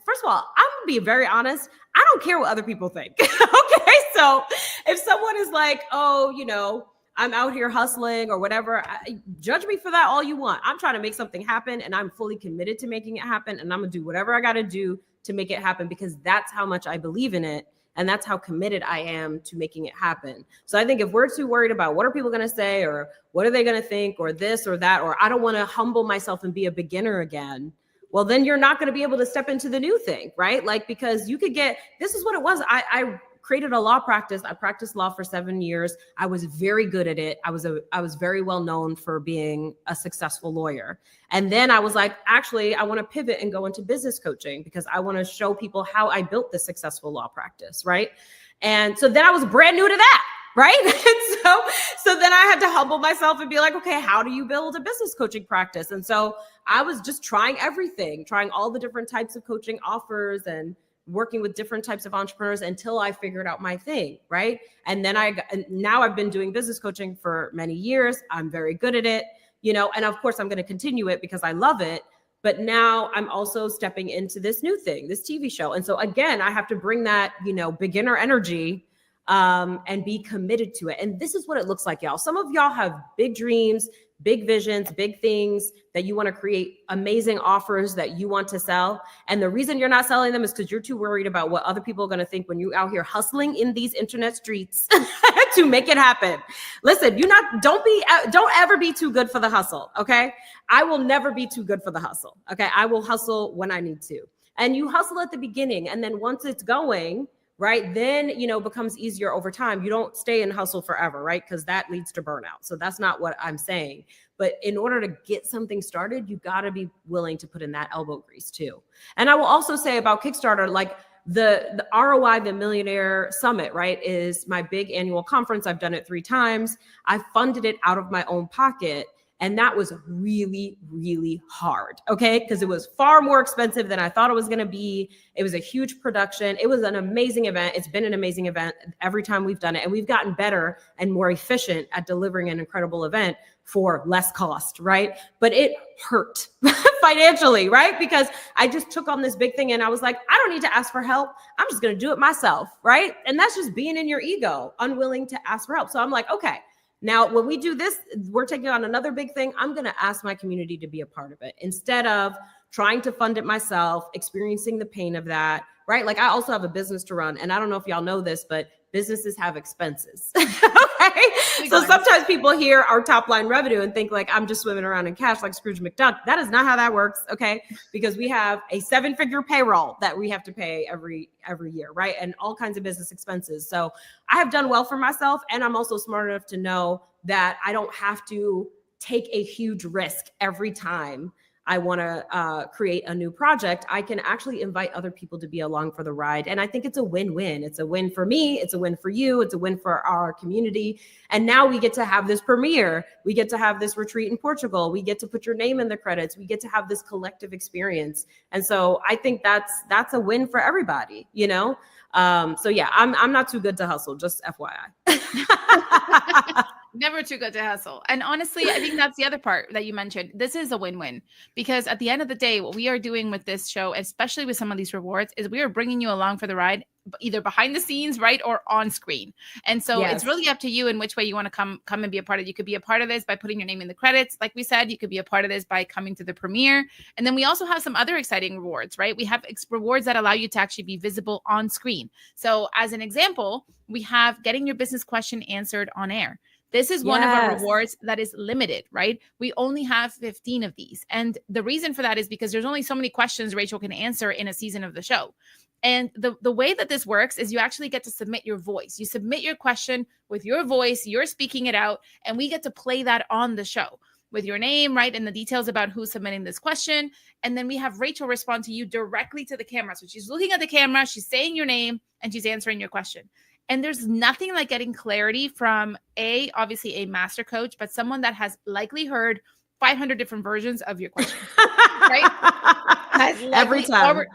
first of all, I'm gonna be very honest. I don't care what other people think. Okay. So if someone is like, oh, I'm out here hustling or whatever, judge me for that all you want. I'm trying to make something happen, and I'm fully committed to making it happen. And I'm going to do whatever I got to do to make it happen, because that's how much I believe in it. And that's how committed I am to making it happen. So I think if we're too worried about what are people going to say, or what are they going to think, or this or that, or I don't want to humble myself and be a beginner again, well, then you're not going to be able to step into the new thing, right? Like, because you could this is what it was. I created a law practice. I practiced law for 7 years. I was very good at it. I was very well known for being a successful lawyer. And then I was like, actually, I want to pivot and go into business coaching because I want to show people how I built this successful law practice, right? And so then I was brand new to that, right? And so then I had to humble myself and be like, okay, how do you build a business coaching practice? And so I was just trying everything, trying all the different types of coaching offers and working with different types of entrepreneurs until I figured out my thing, right? And then now I've been doing business coaching for many years. I'm very good at it, and of course I'm going to continue it because I love it. But now I'm also stepping into this new thing, this TV show. And so again, I have to bring that, beginner energy and be committed to it. And this is what it looks like, y'all. Some of y'all have big dreams, big visions, big things that you want to create, amazing offers that you want to sell. And the reason you're not selling them is because you're too worried about what other people are going to think when you're out here hustling in these internet streets to make it happen. Listen, don't ever be too good for the hustle. Okay. I will never be too good for the hustle. Okay. I will hustle when I need to. And you hustle at the beginning. And then once it's going, right, then, becomes easier over time. You don't stay in hustle forever, right? Because that leads to burnout. So that's not what I'm saying. But in order to get something started, you got to be willing to put in that elbow grease too. And I will also say about Kickstarter, like the ROI, the Millionaire Summit, right, is my big annual conference. I've done it 3 times. I funded it out of my own pocket. And that was really, really hard, okay? Because it was far more expensive than I thought it was going to be. It was a huge production. It was an amazing event. It's been an amazing event every time we've done it. And we've gotten better and more efficient at delivering an incredible event for less cost, right? But it hurt financially, right? Because I just took on this big thing and I was like, I don't need to ask for help. I'm just going to do it myself, right? And that's just being in your ego, unwilling to ask for help. So I'm like, okay. Now, when we do this, we're taking on another big thing. I'm going to ask my community to be a part of it instead of trying to fund it myself, experiencing the pain of that, right? Like I also have a business to run. And I don't know if y'all know this, but businesses have expenses. Okay. So sometimes people hear our top line revenue and think like I'm just swimming around in cash like Scrooge McDuck. That is not how that works. Okay. Because we have a 7-figure payroll that we have to pay every year, right? And all kinds of business expenses. So I have done well for myself. And I'm also smart enough to know that I don't have to take a huge risk every time I want to create a new project. I can actually invite other people to be along for the ride. And I think it's a win-win. It's a win for me. It's a win for you. It's a win for our community. And now we get to have this premiere. We get to have this retreat in Portugal. We get to put your name in the credits. We get to have this collective experience. And so I think that's a win for everybody, So yeah, I'm not too good to hustle, just FYI. Never too good to hustle. And honestly, I think that's the other part that you mentioned. This is a win-win because at the end of the day, what we are doing with this show, especially with some of these rewards, is we are bringing you along for the ride, either behind the scenes, right, or on screen. And so It's really up to you in which way you want to come and be a part of it. You could be a part of this by putting your name in the credits. Like we said, you could be a part of this by coming to the premiere. And then we also have some other exciting rewards, right? We have rewards that allow you to actually be visible on screen. So as an example, we have getting your business question answered on air. This is one of our rewards that is limited, right? We only have 15 of these. And the reason for that is because there's only so many questions Rachel can answer in a season of the show. And the way that this works is you actually get to submit your voice. You submit your question with your voice, you're speaking it out, and we get to play that on the show with your name, right? And the details about who's submitting this question. And then we have Rachel respond to you directly to the camera. So she's looking at the camera, she's saying your name, and she's answering your question. And there's nothing like getting clarity from obviously a master coach, but someone that has likely heard 500 different versions of your question, right? Every time.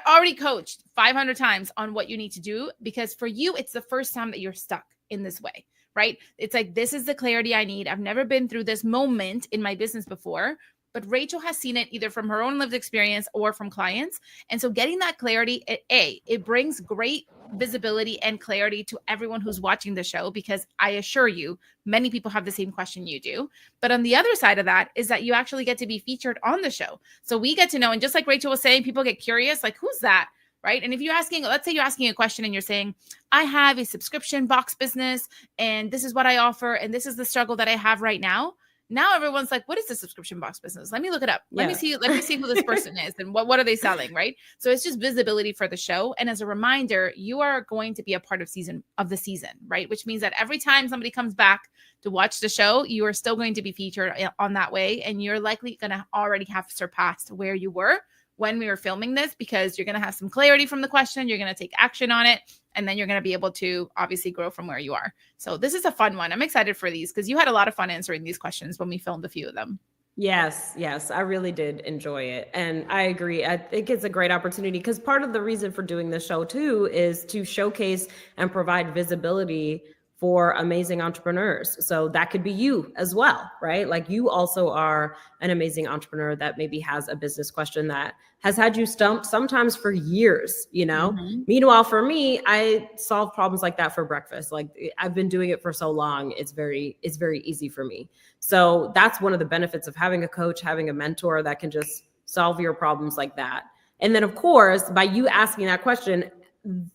Already coached 500 times on what you need to do, because for you, it's the first time that you're stuck in this way, right? It's like, this is the clarity I need. I've never been through this moment in my business before, but Rachel has seen it either from her own lived experience or from clients. And so getting that clarity, it brings great visibility and clarity to everyone who's watching the show, because I assure you, many people have the same question you do. But on the other side of that is that you actually get to be featured on the show. So we get to know, and just like Rachel was saying, people get curious, like, who's that? Right. And if you're asking, let's say you're asking a question and you're saying, I have a subscription box business and this is what I offer, and this is the struggle that I have right now. Now everyone's like, what is the subscription box business? Let me look it up. Let me see who this person is and what are they selling, right? So it's just visibility for the show. And as a reminder, you are going to be a part of the season, right? Which means that every time somebody comes back to watch the show, you are still going to be featured on that way. And you're likely going to already have surpassed where you were when we were filming this, because you're going to have some clarity from the question. You're going to take action on it. And then you're going to be able to obviously grow from where you are. So this is a fun one. I'm excited for these because you had a lot of fun answering these questions when we filmed a few of them. Yes, I really did enjoy it. And I agree. I think it's a great opportunity because part of the reason for doing this show too is to showcase and provide visibility for amazing entrepreneurs. So that could be you as well, right? Like you also are an amazing entrepreneur that maybe has a business question that has had you stumped sometimes for years, Meanwhile, for me, I solve problems like that for breakfast. Like I've been doing it for so long. It's very easy for me. So that's one of the benefits of having a coach, having a mentor that can just solve your problems like that. And then of course, by you asking that question,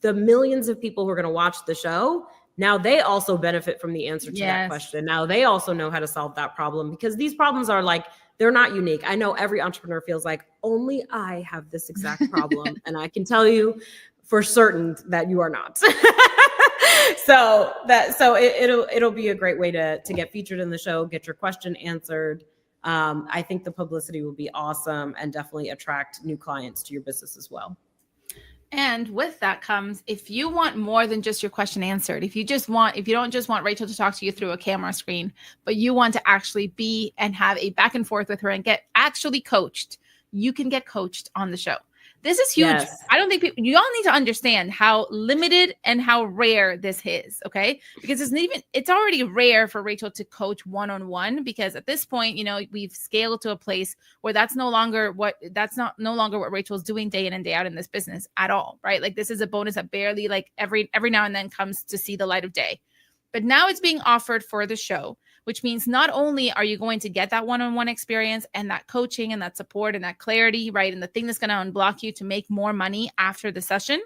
the millions of people who are going to watch the show, now they also benefit from the answer to that question. Now they also know how to solve that problem because these problems are like, they're not unique. I know every entrepreneur feels like only I have this exact problem. And I can tell you for certain that you are not. So it'll be a great way to get featured in the show, get your question answered. I think the publicity will be awesome and definitely attract new clients to your business as well. And with that comes, if you want more than just your question answered, if you don't just want Rachel to talk to you through a camera screen, but you want to actually be and have a back and forth with her and get actually coached, you can get coached on the show. This is huge. Yes. I don't think you all need to understand how limited and how rare this is. Okay. Because it's already rare for Rachel to coach one-on-one because at this point, we've scaled to a place where that's no longer what Rachel's doing day in and day out in this business at all. Right. Like this is a bonus that barely like every now and then comes to see the light of day. But now it's being offered for the show, which means not only are you going to get that one-on-one experience and that coaching and that support and that clarity, right? And the thing that's going to unblock you to make more money after the session,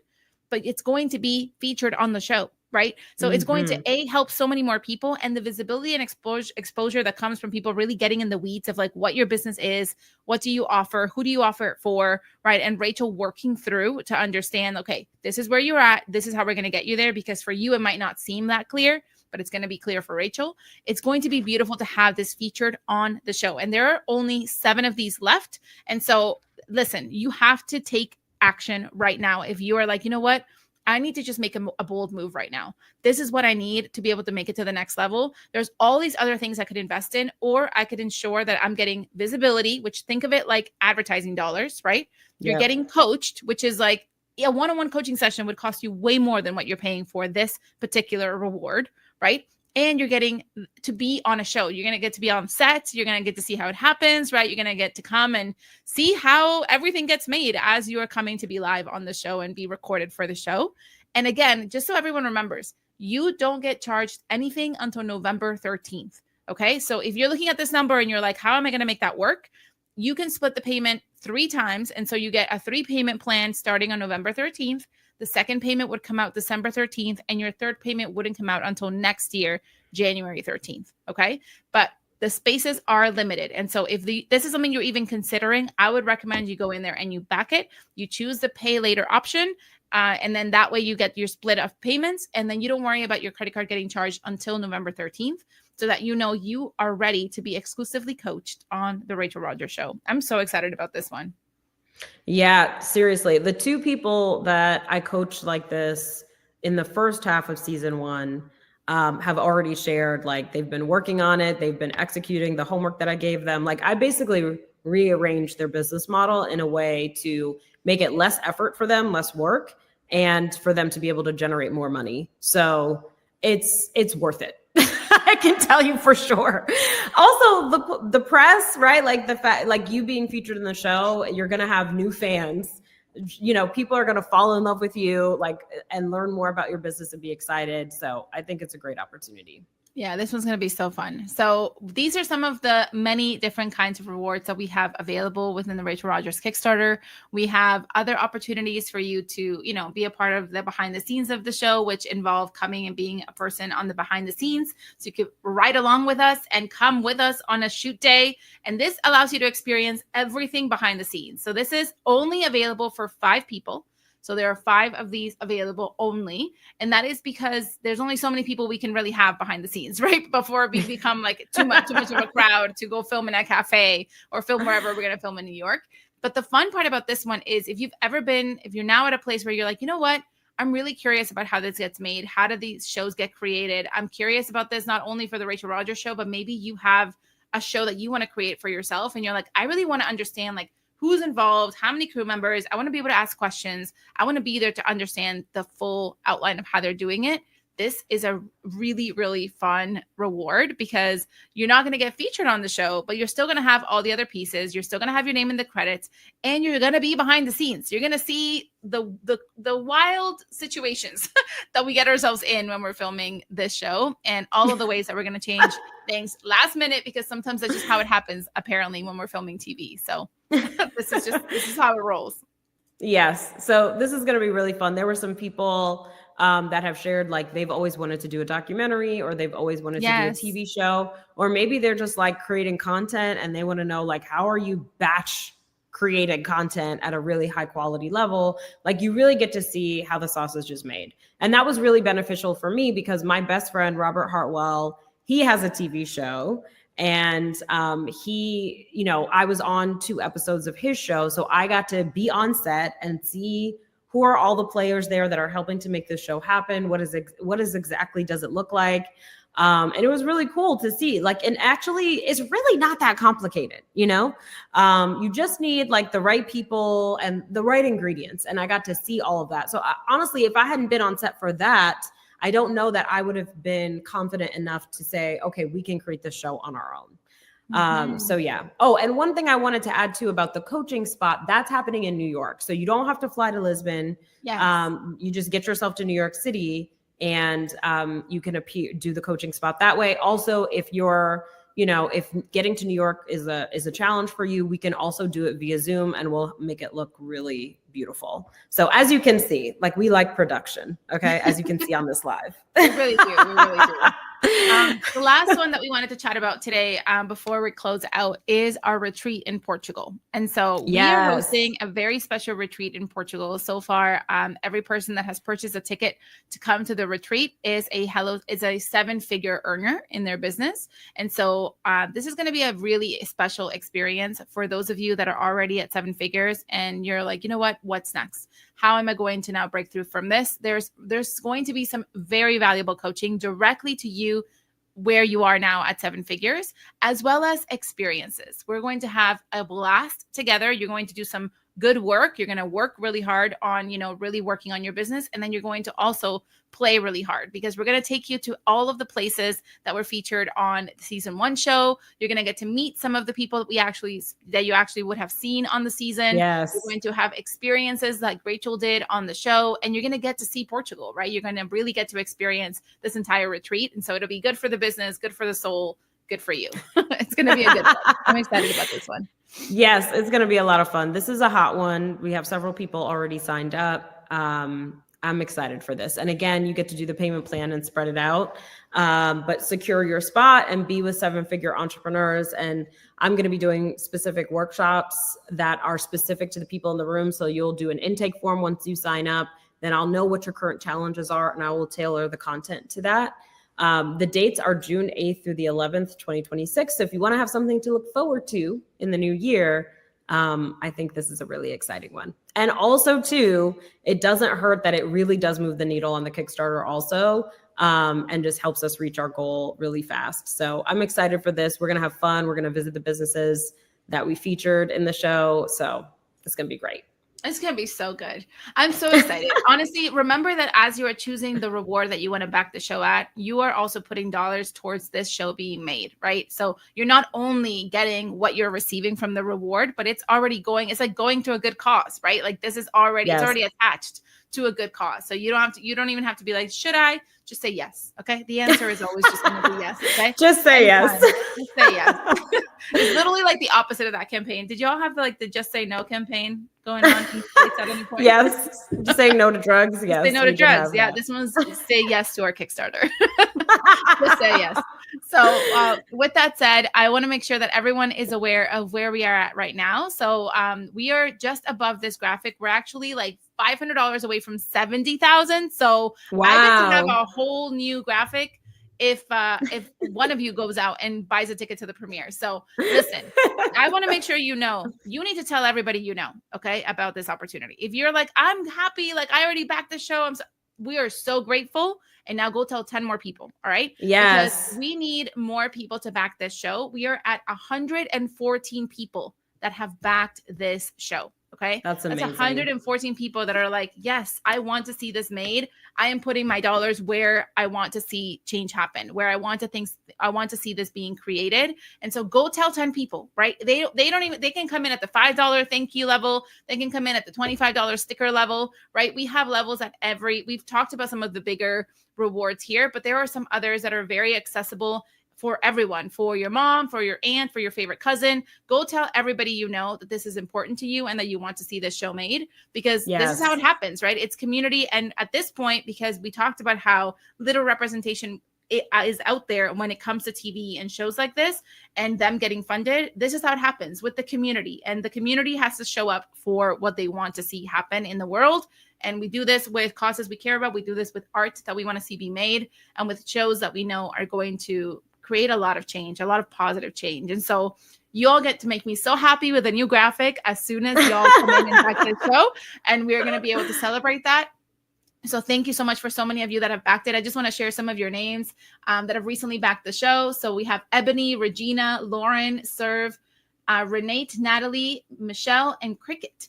but it's going to be featured on the show, right? So it's going to help so many more people, and the visibility and exposure that comes from people really getting in the weeds of like what your business is, what do you offer, who do you offer it for, right? And Rachel working through to understand, okay, this is where you're at. This is how we're going to get you there, because for you, it might not seem that clear, but it's going to be clear for Rachel. It's going to be beautiful to have this featured on the show. And there are only 7 of these left. And so listen, you have to take action right now. If you are like, you know what, I need to just make a bold move right now. This is what I need to be able to make it to the next level. There's all these other things I could invest in, or I could ensure that I'm getting visibility, which think of it like advertising dollars, right? You're getting coached, which is like a one-on-one coaching session would cost you way more than what you're paying for this particular reward, right? And you're getting to be on a show. You're going to get to be on set. You're going to get to see how it happens, right? You're going to get to come and see how everything gets made as you are coming to be live on the show and be recorded for the show. And again, just so everyone remembers, you don't get charged anything until November 13th. Okay. So if you're looking at this number and you're like, how am I going to make that work? You can split the payment 3 times. And so you get a 3 payment plan starting on November 13th. The second payment would come out December 13th, and your third payment wouldn't come out until next year, January 13th. Okay. But the spaces are limited. And so if this is something you're even considering, I would recommend you go in there and you back it. You choose the pay later option. And then that way you get your split of payments, and then you don't worry about your credit card getting charged until November 13th, so that you are ready to be exclusively coached on the Rachel Rodgers Show. I'm so excited about this one. Yeah, seriously. The 2 people that I coached like this in the first half of season 1 have already shared, like they've been working on it. They've been executing the homework that I gave them. Like I basically rearranged their business model in a way to make it less effort for them, less work, and for them to be able to generate more money. So it's worth it. I can tell you for sure. Also, the press, right? Like the fact, like you being featured in the show, you're going to have new fans. People are going to fall in love with you, like, and learn more about your business and be excited. So I think it's a great opportunity. Yeah, this one's going to be so fun. So these are some of the many different kinds of rewards that we have available within the Rachel Rodgers Kickstarter. We have other opportunities for you to, be a part of the behind the scenes of the show, which involve coming and being a person on the behind the scenes. So you could ride along with us and come with us on a shoot day. And this allows you to experience everything behind the scenes. So this is only available for 5 people. So there are 5 of these available only. And that is because there's only so many people we can really have behind the scenes, right? Before we become like too much of a crowd to go film in a cafe or film wherever we're going to film in New York. But the fun part about this one is if you're now at a place where you're like, you know what? I'm really curious about how this gets made. How do these shows get created? I'm curious about this, not only for the Rachel Rodgers show, but maybe you have a show that you want to create for yourself. And you're like, I really want to understand like who's involved, how many crew members. I want to be able to ask questions. I want to be there to understand the full outline of how they're doing it. This is a really, really fun reward because you're not going to get featured on the show, but you're still going to have all the other pieces. You're still going to have your name in the credits, and you're going to be behind the scenes. You're going to see the wild situations that we get ourselves in when we're filming this show, and all of the ways that we're going to change things last minute, because sometimes that's just how it happens, apparently, when we're filming TV. So this is how it rolls. Yes. So this is going to be really fun. There were some people that have shared like they've always wanted to do a documentary, or they've always wanted to do a TV show, or maybe they're just like creating content and they want to know like, how are you batch created content at a really high quality level? Like you really get to see how the sausage is made. And that was really beneficial for me because my best friend, Robert Hartwell, he has a TV show. And he, I was on 2 episodes of his show. So I got to be on set and see who are all the players there that are helping to make this show happen. What is exactly does it look like? And it was really cool to see, like, and actually it's really not that complicated. You just need like the right people and the right ingredients. And I got to see all of that. So honestly, if I hadn't been on set for that, I don't know that I would have been confident enough to say, okay, we can create this show on our own. So yeah. Oh, and one thing I wanted to add too about the coaching spot, that's happening in New York. So you don't have to fly to Lisbon. Yes. You just get yourself to New York City and you can do the coaching spot that way. Also, if you're, if getting to New York is a challenge for you, we can also do it via Zoom and we'll make it look really beautiful. So as you can see, like we like production. Okay. As you can see on this live. We really do. We really do. The last one that we wanted to chat about today before we close out is our retreat in Portugal. And so we are hosting a very special retreat in Portugal. So far, every person that has purchased a ticket to come to the retreat is a 7-figure earner in their business. And so this is going to be a really special experience for those of you that are already at 7 figures and you're like, you know what, what's next? How am I going to now break through from this? There's going to be some very valuable coaching directly to you where you are now at 7 figures, as well as experiences. We're going to have a blast together. You're going to do some good work. You're going to work really hard on, really working on your business. And then you're going to also play really hard because we're going to take you to all of the places that were featured on the season 1 show. You're going to get to meet some of the people that you actually would have seen on the season. Yes. You're going to have experiences like Rachel did on the show, and you're going to get to see Portugal, right? You're going to really get to experience this entire retreat. And so it'll be good for the business, good for the soul, good for you. It's going to be a good one. I'm excited about this one. Yes, it's going to be a lot of fun. This is a hot one. We have several people already signed up. I'm excited for this. And again, you get to do the payment plan and spread it out, but secure your spot and be with 7-figure entrepreneurs. And I'm going to be doing specific workshops that are specific to the people in the room. So you'll do an intake form once you sign up. Then I'll know what your current challenges are and I will tailor the content to that. The dates are June 8th through the 11th, 2026. So if you want to have something to look forward to in the new year, I think this is a really exciting one. And also too, it doesn't hurt that it really does move the needle on the Kickstarter also, and just helps us reach our goal really fast. So I'm excited for this. We're going to have fun. We're going to visit the businesses that we featured in the show. So it's going to be great. It's going to be so good. I'm so excited. Honestly, remember that as you are choosing the reward that you want to back the show at, you are also putting dollars towards this show being made, right? So you're not only getting what you're receiving from the reward, but it's already going, it's like going to a good cause, right? Like this is already, it's already attached to a good cause. So you don't even have to be like, should I? Just say yes. Okay. The answer is always just going to be yes. Okay. Just say yes. Just say yes. It's literally like the opposite of that campaign. Did y'all have the Just Say No campaign going on in states at any point? Yes. Just saying no to drugs. Yes. Say no to drugs. Yeah. This one's say yes to our Kickstarter. Just say yes. So with that said, I want to make sure that everyone is aware of where we are at right now. So we are just above this graphic. We're actually like $500 away from 70,000. So wow. I get to have a whole new graphic if one of you goes out and buys a ticket to the premiere. So listen, I want to make sure you need to tell everybody okay, about this opportunity. If you're like, I'm happy, like I already backed the show, we are so grateful. And now go tell 10 more people. All right. Yes. Because we need more people to back this show. We are at 114 people that have backed this show. Okay. That's amazing. That's 114 people that are like, yes, I want to see this made. I am putting my dollars where I want to see change happen, where I want to see this being created. And so go tell 10 people, right? They can come in at the $5 thank you level. They can come in at the $25 sticker level, right? We have levels at we've talked about some of the bigger rewards here, but there are some others that are very accessible for everyone, for your mom, for your aunt, for your favorite cousin. Go tell everybody that this is important to you and that you want to see this show made, because this is how it happens, right? It's community. And at this point, because we talked about how little representation is out there when it comes to TV and shows like this and them getting funded, this is how it happens with the community. And the community has to show up for what they want to see happen in the world. And we do this with causes we care about. We do this with art that we want to see be made, and with shows that we know are going to create a lot of change, a lot of positive change. And so you all get to make me so happy with a new graphic as soon as y'all come in and back the show. And we're going to be able to celebrate that. So thank you so much for so many of you that have backed it. I just want to share some of your names that have recently backed the show. So we have Ebony, Regina, Lauren, Serve, Renate, Natalie, Michelle, and Cricket.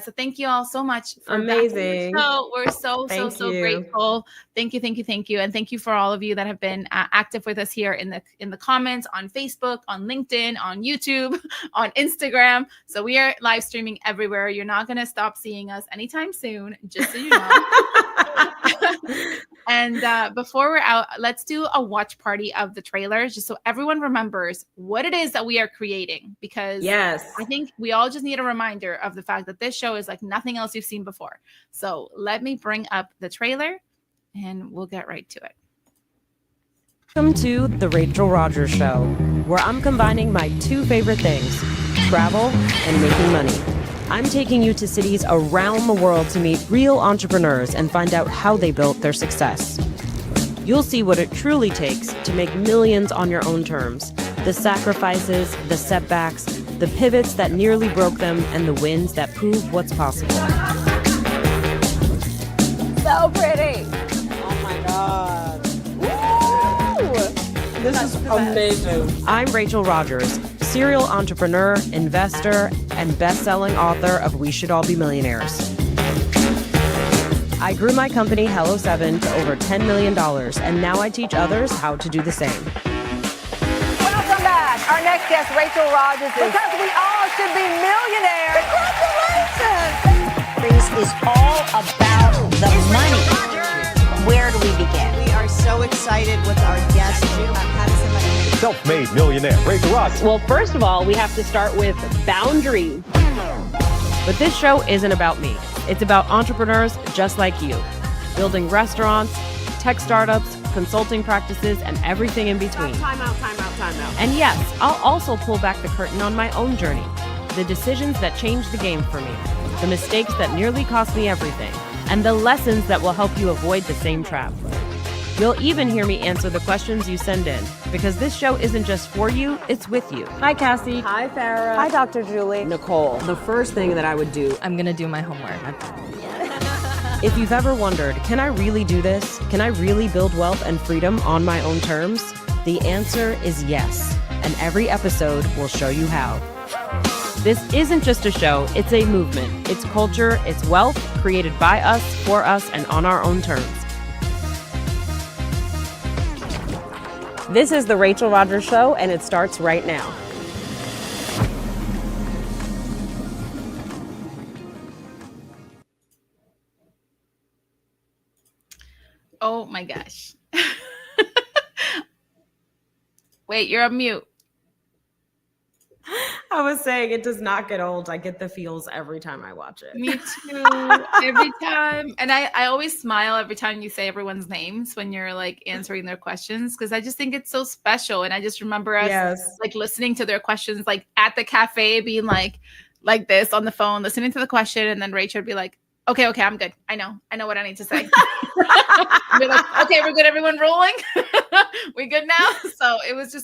So thank you all so much for amazing. We're so grateful. Thank you. And thank you for all of you that have been active with us here in the comments on Facebook, on LinkedIn, on YouTube, on Instagram. So we are live streaming everywhere. You're not going to stop seeing us anytime soon, just so you know. And before we're out, let's do a watch party of the trailers, just so everyone remembers what it is that we are creating. Because I think we all just need a reminder of the fact that this show is like nothing else you've seen before. So let me bring up the trailer and we'll get right to it. Welcome to The Rachel Rodgers Show, where I'm combining my two favorite things, travel and making money. I'm taking you to cities around the world to meet real entrepreneurs and find out how they built their success. You'll see what it truly takes to make millions on your own terms, the sacrifices, the setbacks, the pivots that nearly broke them, and the wins that prove what's possible. So pretty. Oh my God. Woo! This is amazing. I'm Rachel Rodgers, serial entrepreneur, investor, and best-selling author of We Should All Be Millionaires. I grew my company, Hello7, to over $10 million, and now I teach others how to do the same. Welcome back. Our next guest, Rachel Rodgers, because we all should be millionaires. Congratulations! This is all about the money. Where do we begin? We are so excited with our guest. How does somebody self-made millionaire, Rachel Rodgers. Well, first of all, we have to start with boundaries. But this show isn't about me. It's about entrepreneurs just like you, building restaurants, tech startups, consulting practices, and everything in between. Time out. And yes, I'll also pull back the curtain on my own journey, the decisions that changed the game for me, the mistakes that nearly cost me everything, and the lessons that will help you avoid the same trap. You'll even hear me answer the questions you send in, because this show isn't just for you, it's with you. Hi, Cassie. Hi, Farrah. Hi, Dr. Julie. Nicole. The first thing that I would do, I'm going to do my homework. If you've ever wondered, can I really do this? Can I really build wealth and freedom on my own terms? The answer is yes. And every episode will show you how. This isn't just a show, it's a movement. It's culture, it's wealth, created by us, for us, and on our own terms. This is the Rachel Rodgers Show, and it starts right now. Oh my gosh. Wait, you're on mute. I was saying it does not get old. I get the feels every time I watch it. Me too. Every time. And I always smile every time you say everyone's names when you're like answering their questions, because I just think it's so special. And I just remember us like listening to their questions, like at the cafe, being like this on the phone, listening to the question. And then Rachel would be like, okay, I'm good. I know what I need to say. Be like, okay, we're good. Everyone rolling. We good now. So it was so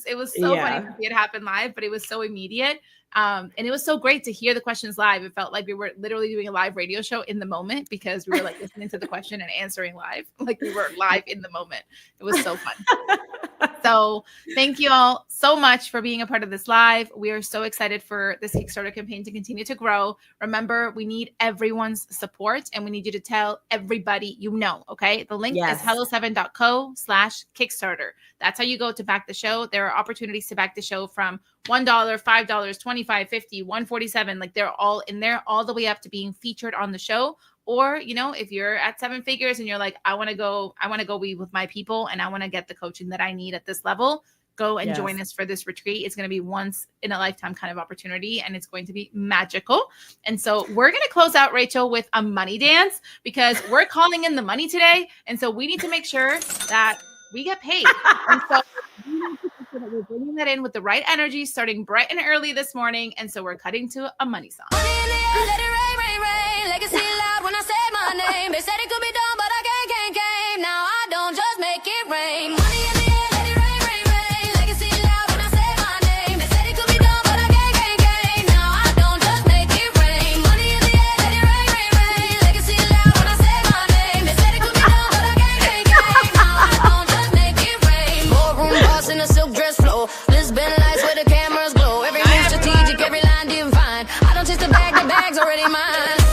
funny to see it happen live, but it was so immediate. And it was so great to hear the questions live. It felt like we were literally doing a live radio show in the moment, because we were like listening to the question and answering live, like we were live in the moment. It was so fun. So thank you all so much for being a part of this live. We are so excited for this Kickstarter campaign to continue to grow. Remember, we need everyone's support, and we need you to tell everybody you know, okay? The link is hello7.co/Kickstarter. That's how you go to back the show. There are opportunities to back the show from $1, $5, $25, $50, $147. Like they're all in there, all the way up to being featured on the show. Or, you know, if you're at 7 figures and you're like, I want to go be with my people and I want to get the coaching that I need at this level, go and join us for this retreat. It's going to be once in a lifetime kind of opportunity, and it's going to be magical. And so we're going to close out, Rachel, with a money dance, because we're calling in the money today. And so we need to make sure that we get paid. And so we're bringing that in with the right energy, starting bright and early this morning. And so we're cutting to a money song. Money in the air, let it rain, rain, rain. Legacy loud when I say my name. They said it could be done, but I can't. Now I don't just make it rain. Money in the air, let it rain, rain, rain. Legacy loud when I say my name. They said it could be done, but I can't. Now I don't just make it rain. Money in the air, let it rain, rain, rain. Legacy loud when I say my name. They said it could be done, but I can't. Now I don't just make it rain. Ballroom boss in a silk dress flow. Lisbon lights where the cameras glow. Every move strategic, every line divine. I don't chase the bag, the bag's already mine.